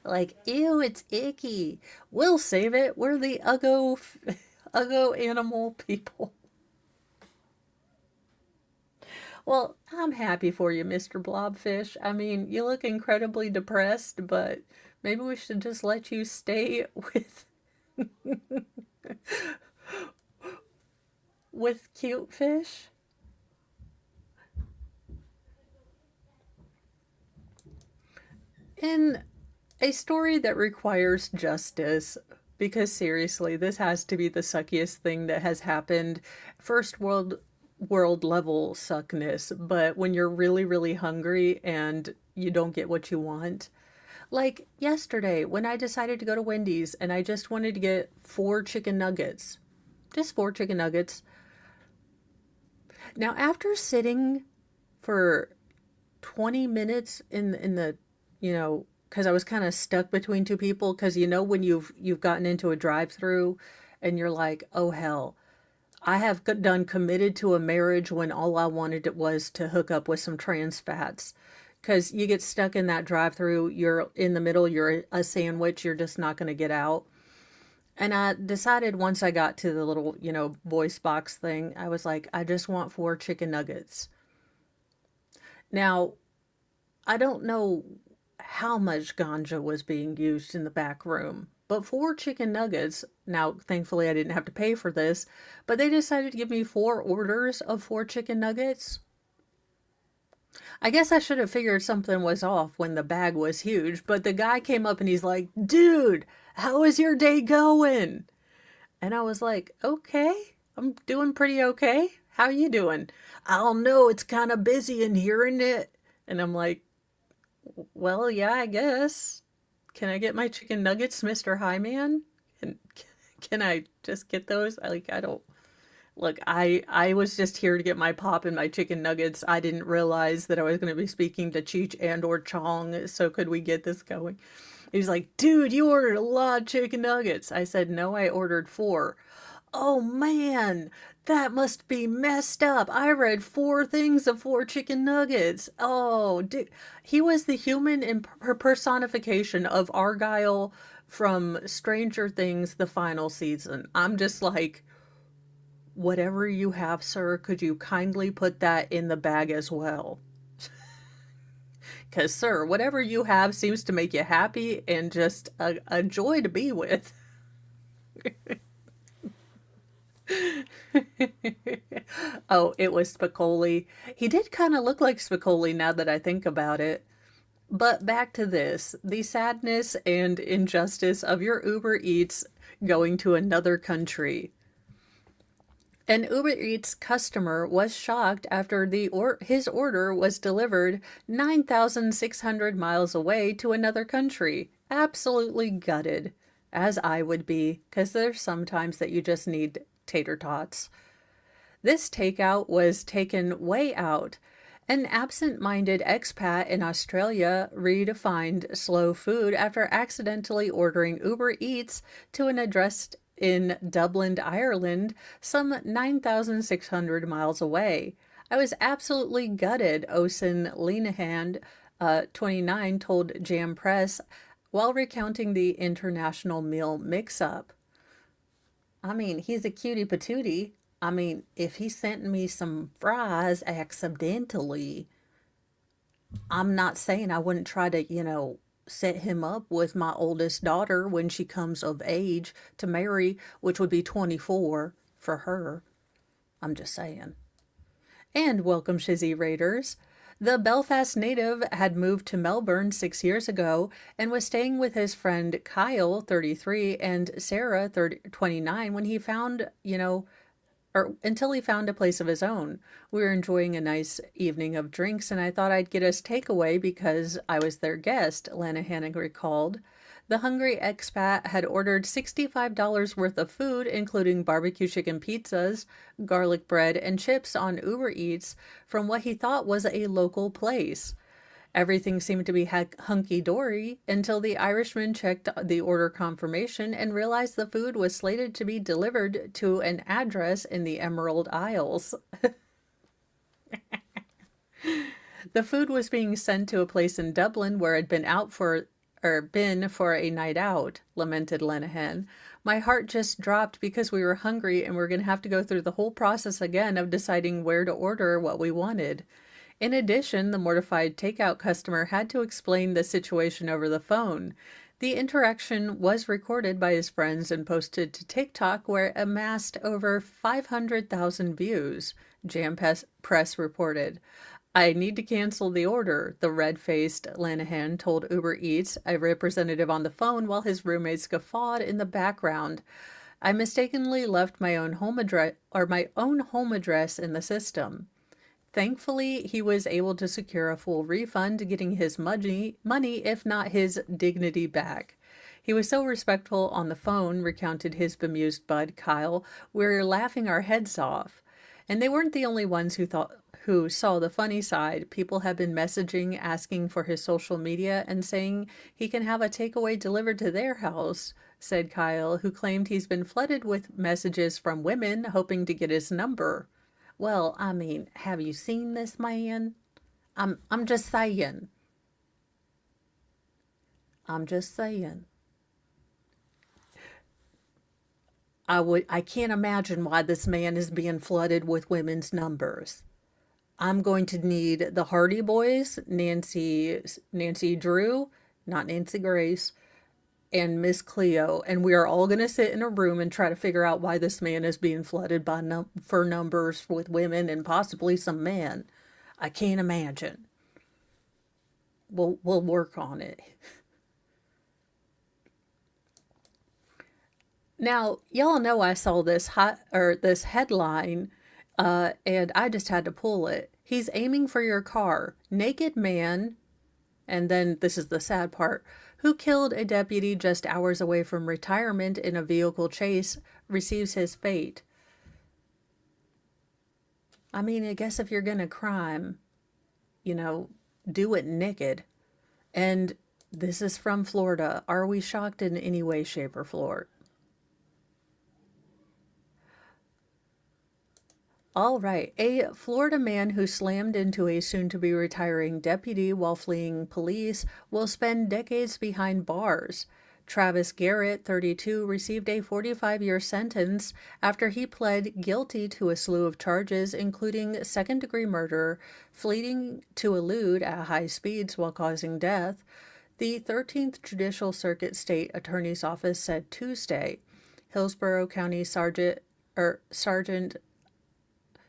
Like, ew, it's icky. We'll save it. We're the Uggo animal people. Well, I'm happy for you, Mr. Blobfish. I mean, you look incredibly depressed, but maybe we should just let you stay with cute fish. In a story that requires justice, because seriously, this has to be the suckiest thing that has happened. First world level suckness, but when you're really, really hungry and you don't get what you want. Like yesterday when I decided to go to Wendy's and I just wanted to get 4 chicken nuggets. Just 4 chicken nuggets. Now after sitting for 20 minutes in the, because I was kind of stuck between two people, because when you've gotten into a drive-through and you're like, oh hell, I have done committed to a marriage when all I wanted it was to hook up with some trans fats. Because you get stuck in that drive-through, you're in the middle, you're a sandwich, you're just not going to get out. And I decided once I got to the little, voice box thing, I was like, I just want 4 chicken nuggets. Now, I don't know how much ganja was being used in the back room, but 4 chicken nuggets, now thankfully I didn't have to pay for this, but they decided to give me 4 orders of 4 chicken nuggets. I guess I should have figured something was off when the bag was huge, but the guy came up and he's like, dude, how is your day going? And I was like, okay, I'm doing pretty okay. How you doing? I don't know, it's kind of busy in here, isn't it? And I'm like, well, yeah, I guess. Can I get my chicken nuggets, Mr. Highman? And can I just get those? Like, I don't. Look, I was just here to get my pop and my chicken nuggets. I didn't realize that I was going to be speaking to Cheech and or Chong, so could we get this going? He's like, dude, you ordered a lot of chicken nuggets. I said, no, I ordered four. Oh man, that must be messed up. I read four things of four chicken nuggets. Oh, dude. He was the human personification of Argyle from Stranger Things, the final season. I'm just like, whatever you have, sir, could you kindly put that in the bag as well? Because, sir, whatever you have seems to make you happy and just a joy to be with. Oh, it was Spicoli. He did kind of look like Spicoli now that I think about it. But back to this, the sadness and injustice of your Uber Eats going to another country. An Uber Eats customer was shocked after his order was delivered 9,600 miles away to another country. Absolutely gutted, as I would be, because there's sometimes that you just need tater tots. This takeout was taken way out. An absent-minded expat in Australia redefined slow food after accidentally ordering Uber Eats to an address in Dublin, Ireland, some 9,600 miles away. I was absolutely gutted, Osen Linehan, 29, told Jam Press while recounting the international meal mix-up. I mean, he's a cutie patootie. I mean, if he sent me some fries accidentally, I'm not saying I wouldn't try to, set him up with my oldest daughter when she comes of age to marry, which would be 24 for her. I'm just saying. And welcome, Shizzy Raiders. The Belfast native had moved to Melbourne 6 years ago and was staying with his friend Kyle, 33, and Sarah, 29, when he found, or until he found a place of his own. We were enjoying a nice evening of drinks, and I thought I'd get us takeaway because I was their guest, Lanahan recalled. The hungry expat had ordered $65 worth of food, including barbecue chicken pizzas, garlic bread, and chips on Uber Eats from what he thought was a local place. Everything seemed to be hunky-dory until the Irishman checked the order confirmation and realized the food was slated to be delivered to an address in the Emerald Isles. The food was being sent to a place in Dublin where it had been for a night out, lamented Lenehan. My heart just dropped because we were hungry and we're going to have to go through the whole process again of deciding where to order what we wanted. In addition, the mortified takeout customer had to explain the situation over the phone. The interaction was recorded by his friends and posted to TikTok, where it amassed over 500,000 views, Jam Press reported. I need to cancel the order, the red-faced Lanahan told Uber Eats, a representative on the phone, while his roommates guffawed in the background. I mistakenly left my own home address in the system. Thankfully, he was able to secure a full refund, getting his money, if not his dignity, back. He was so respectful on the phone, recounted his bemused bud, Kyle. We were laughing our heads off. And they weren't the only ones who saw the funny side. People have been messaging, asking for his social media, and saying he can have a takeaway delivered to their house, said Kyle, who claimed he's been flooded with messages from women hoping to get his number. Well, I mean, have you seen this man? I'm just saying. I'm just saying. I can't imagine why this man is being flooded with women's numbers. I'm going to need the Hardy Boys, Nancy Drew, not Nancy Grace, and Miss Cleo, and we are all going to sit in a room and try to figure out why this man is being flooded for numbers with women and possibly some men. I can't imagine. We'll work on it. Now, y'all know I saw this this headline, and I just had to pull it. He's aiming for your car. Naked man, and then this is the sad part, who killed a deputy just hours away from retirement in a vehicle chase, receives his fate. I mean, I guess if you're gonna crime, do it naked. And this is from Florida. Are we shocked in any way, shape, or form? All right. A Florida man who slammed into a soon to be retiring deputy while fleeing police will spend decades behind bars. Travis Garrett, 32, received a 45-year sentence after he pled guilty to a slew of charges, including second-degree murder, fleeing to elude at high speeds while causing death, the 13th Judicial Circuit State Attorney's Office said Tuesday. Hillsborough County Sergeant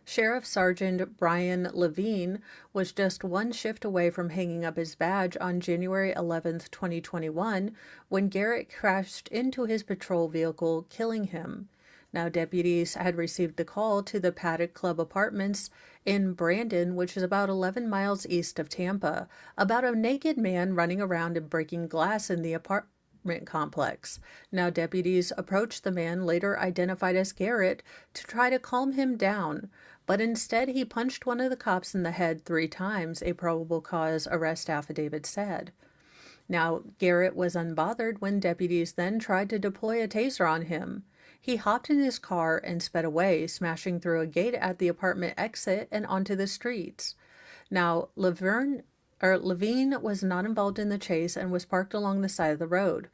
Sheriff Sergeant Brian Levine was just one shift away from hanging up his badge on January 11th, 2021, when Garrett crashed into his patrol vehicle, killing him. Now, deputies had received the call to the Paddock Club Apartments in Brandon, which is about 11 miles east of Tampa, about a naked man running around and breaking glass in the apartment complex. Now, deputies approached the man, later identified as Garrett, to try to calm him down, but instead he punched one of the cops in the head 3 times, a probable cause arrest affidavit said. Now, Garrett was unbothered when deputies then tried to deploy a taser on him. He hopped in his car and sped away, smashing through a gate at the apartment exit and onto the streets. Now, Levine was not involved in the chase and was parked along the side of the road.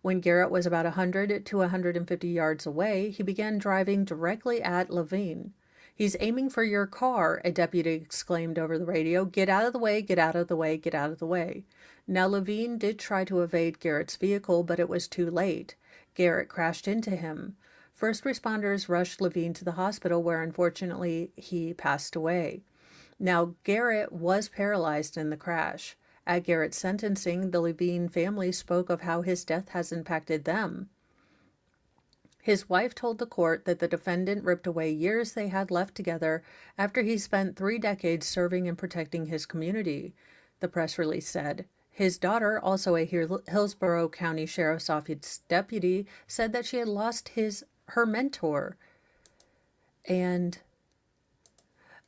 When Garrett was about 100 to 150 yards away, he began driving directly at Levine. "He's aiming for your car," a deputy exclaimed over the radio. "Get out of the way, get out of the way, get out of the way." Now, Levine did try to evade Garrett's vehicle, but it was too late. Garrett crashed into him. First responders rushed Levine to the hospital, where unfortunately he passed away. Now, Garrett was paralyzed in the crash. At Garrett's sentencing, the Levine family spoke of how his death has impacted them. His wife told the court that the defendant ripped away years they had left together after he spent 3 decades serving and protecting his community, the press release said. His daughter, also a Hillsborough County Sheriff's Office deputy, said that she had lost her mentor. And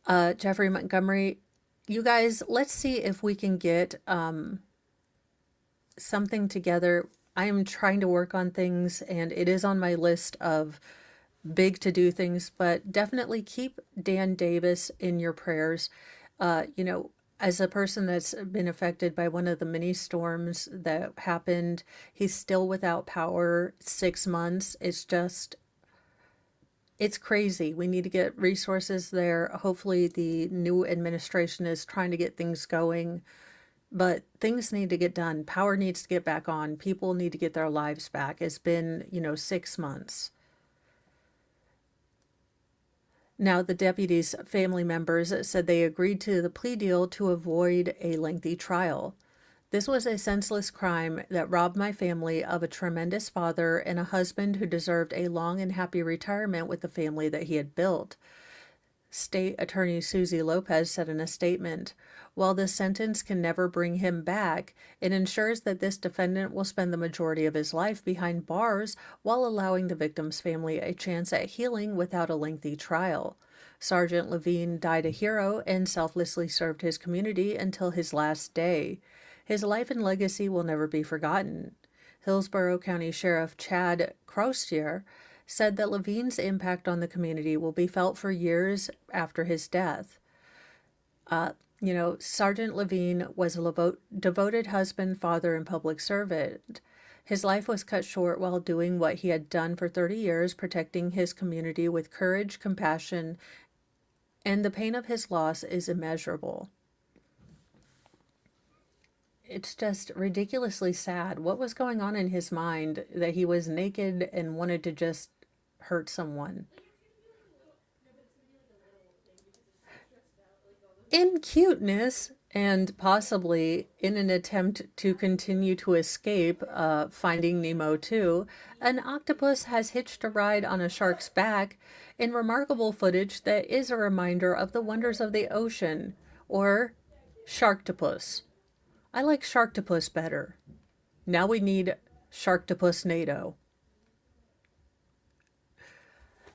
Jeffrey Montgomery, you guys, let's see if we can get something together. I am trying to work on things, and it is on my list of big to-do things, but definitely keep Dan Davis in your prayers. As a person that's been affected by one of the mini storms that happened, he's still without power 6 months. It's crazy. We need to get resources there. Hopefully the new administration is trying to get things going. But things need to get done. Power needs to get back on. People need to get their lives back. It's been, 6 months. Now, the deputies' family members said they agreed to the plea deal to avoid a lengthy trial. "This was a senseless crime that robbed my family of a tremendous father and a husband who deserved a long and happy retirement with the family that he had built," State Attorney Susie Lopez said in a statement. "While this sentence can never bring him back, it ensures that this defendant will spend the majority of his life behind bars while allowing the victim's family a chance at healing without a lengthy trial." Sergeant Levine died a hero and selflessly served his community until his last day. His life and legacy will never be forgotten. Hillsborough County Sheriff Chad Crostier said that Levine's impact on the community will be felt for years after his death. Sergeant Levine was a devoted husband, father, and public servant. His life was cut short while doing what he had done for 30 years, protecting his community with courage, compassion, and the pain of his loss is immeasurable. It's just ridiculously sad. What was going on in his mind that he was naked and wanted to just hurt someone? In cuteness, and possibly in an attempt to continue to escape Finding Nemo 2, an octopus has hitched a ride on a shark's back in remarkable footage that is a reminder of the wonders of the ocean, or Sharktopus. I like Sharktopus better. Now we need Sharktopus NATO.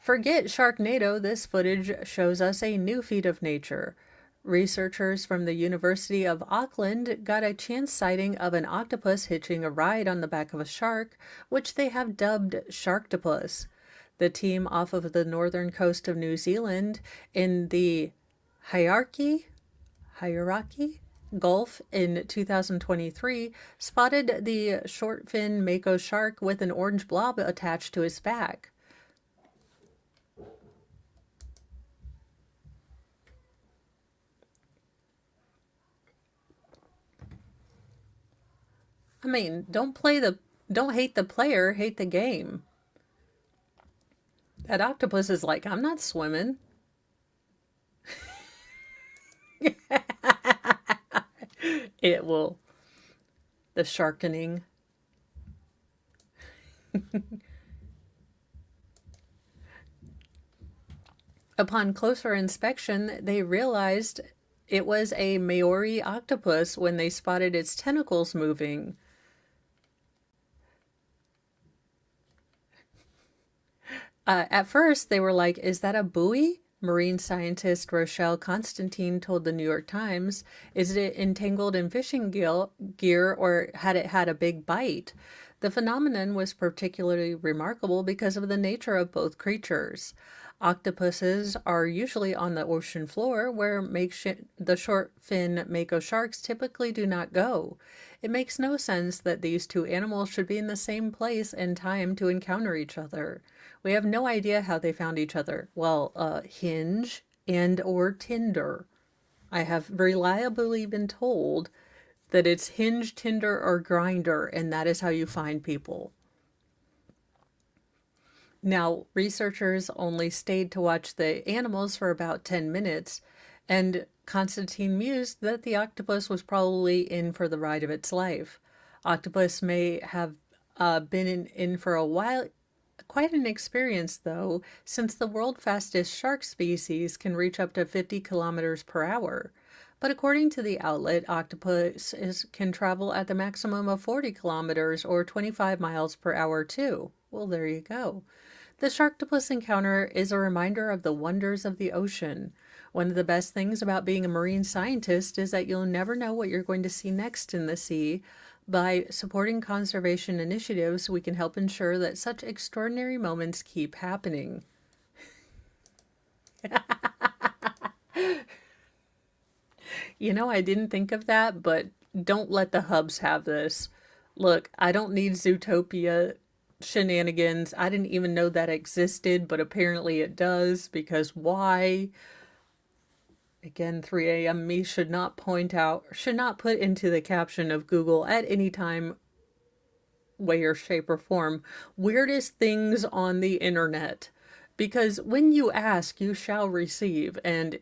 Forget Sharknado, this footage shows us a new feat of nature. Researchers from the University of Auckland got a chance sighting of an octopus hitching a ride on the back of a shark, which they have dubbed Sharktopus. The team off of the northern coast of New Zealand in the Hierarchy Gulf in 2023 spotted the short fin mako shark with an orange blob attached to his back. I mean, don't hate the player, hate the game. That octopus is like, I'm not swimming. It will. The sharkening. Upon closer inspection, they realized it was a Maori octopus when they spotted its tentacles moving. At first, they were like, is that a buoy? Marine scientist Rochelle Constantine told the New York Times, is it entangled in fishing gear or had it had a big bite? The phenomenon was particularly remarkable because of the nature of both creatures. Octopuses are usually on the ocean floor where the short fin mako sharks typically do not go. It makes no sense that these two animals should be in the same place and time to encounter each other. We have no idea how they found each other. Well, Hinge and or Tinder. I have reliably been told that it's Hinge, Tinder, or Grindr, and that is how you find people. Now, researchers only stayed to watch the animals for about 10 minutes, and Constantine mused that the octopus was probably in for the ride of its life. Octopus may have been in for a while. Quite an experience, though, since the world's fastest shark species can reach up to 50 kilometers per hour. But according to the outlet, octopuses can travel at the maximum of 40 kilometers or 25 miles per hour, too. Well, there you go. The Sharktopus encounter is a reminder of the wonders of the ocean. One of the best things about being a marine scientist is that you'll never know what you're going to see next in the sea. By supporting conservation initiatives, we can help ensure that such extraordinary moments keep happening. You know, I didn't think of that, but don't let the hubs have this. Look, I don't need Zootopia shenanigans. I didn't even know that existed, but apparently it does, because why? Again, 3 a.m. me should not put into the caption of Google at any time, way or shape or form, weirdest things on the internet. Because when you ask, you shall receive, and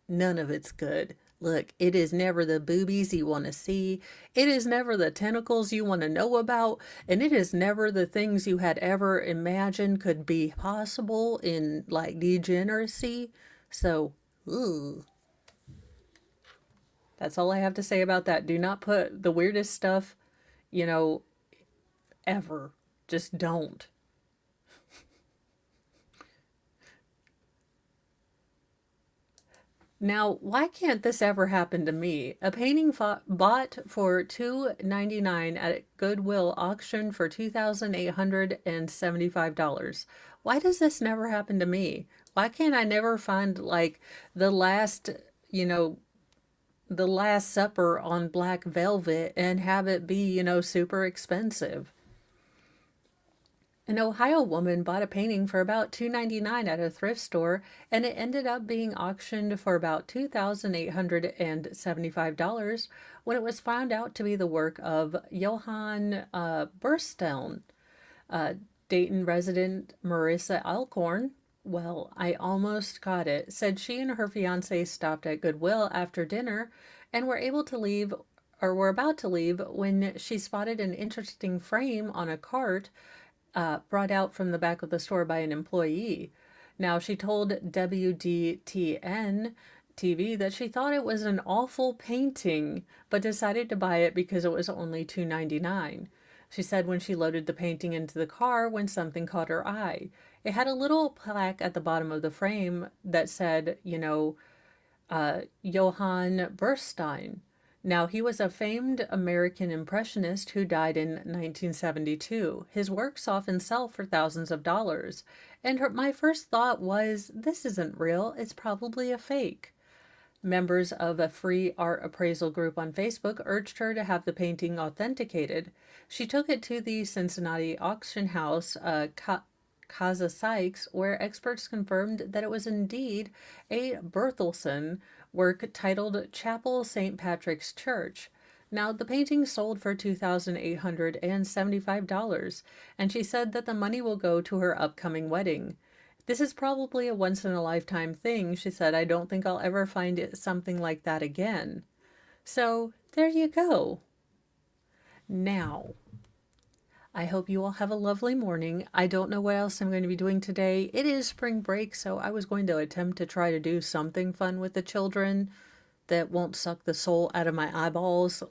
none of it's good. Look, it is never the boobies you want to see. It is never the tentacles you want to know about. And it is never the things you had ever imagined could be possible in, like, degeneracy. So, ooh. That's all I have to say about that. Do not put the weirdest stuff, ever. Just don't. Now, why can't this ever happen to me? A painting bought for $2.99 at Goodwill auction for $2,875. Why does this never happen to me? Why can't I never find, like, the last, the Last Supper on black velvet and have it be, super expensive? An Ohio woman bought a painting for about $2.99 at a thrift store, and it ended up being auctioned for about $2,875 when it was found out to be the work of Johann Burstone. Dayton resident Marissa Alcorn, well, I almost got it, said she and her fiance stopped at Goodwill after dinner and were about to leave when she spotted an interesting frame on a cart brought out from the back of the store by an employee. Now, she told WDTN TV that she thought it was an awful painting, but decided to buy it because it was only $2.99. She said when she loaded the painting into the car when something caught her eye. It had a little plaque at the bottom of the frame that said, Johann Burstein. Now, he was a famed American impressionist who died in 1972. His works often sell for thousands of dollars. And my first thought was, this isn't real, it's probably a fake. Members of a free art appraisal group on Facebook urged her to have the painting authenticated. She took it to the Cincinnati auction house, Casa Sykes, where experts confirmed that it was indeed a Berthelsen work titled Chapel St. Patrick's Church. Now, the painting sold for $2,875, and she said that the money will go to her upcoming wedding. This is probably a once in a lifetime thing, she said. I don't think I'll ever find something like that again. So, there you go. Now, I hope you all have a lovely morning. I don't know what else I'm going to be doing today. It is spring break, so I was going to attempt to try to do something fun with the children that won't suck the soul out of my eyeballs,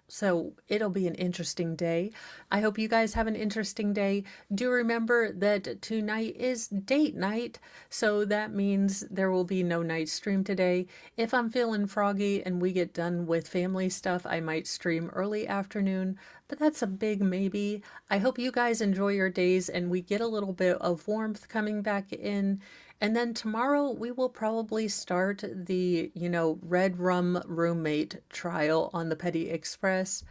so it'll be an interesting day. I hope you guys have an interesting day. Do remember that tonight is date night, so that means there will be no night stream today. If I'm feeling froggy and we get done with family stuff, I might stream early afternoon, but that's a big maybe. I hope you guys enjoy your days and we get a little bit of warmth coming back in. And then tomorrow we will probably start the, red rum roommate trial on the Petty Express.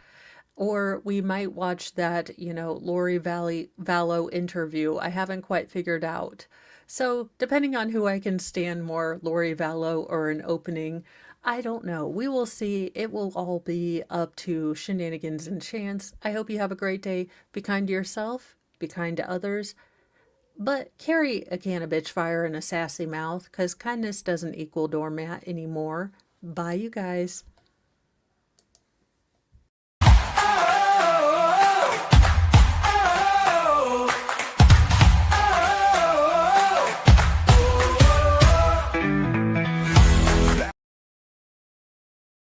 Or we might watch that, Lori Vallow interview. I haven't quite figured out. So depending on who I can stand more, Lori Vallow or an opening, I don't know. We will see. It will all be up to shenanigans and chance. I hope you have a great day. Be kind to yourself. Be kind to others. But carry a can of bitch fire in a sassy mouth, 'cause kindness doesn't equal doormat anymore. Bye, you guys.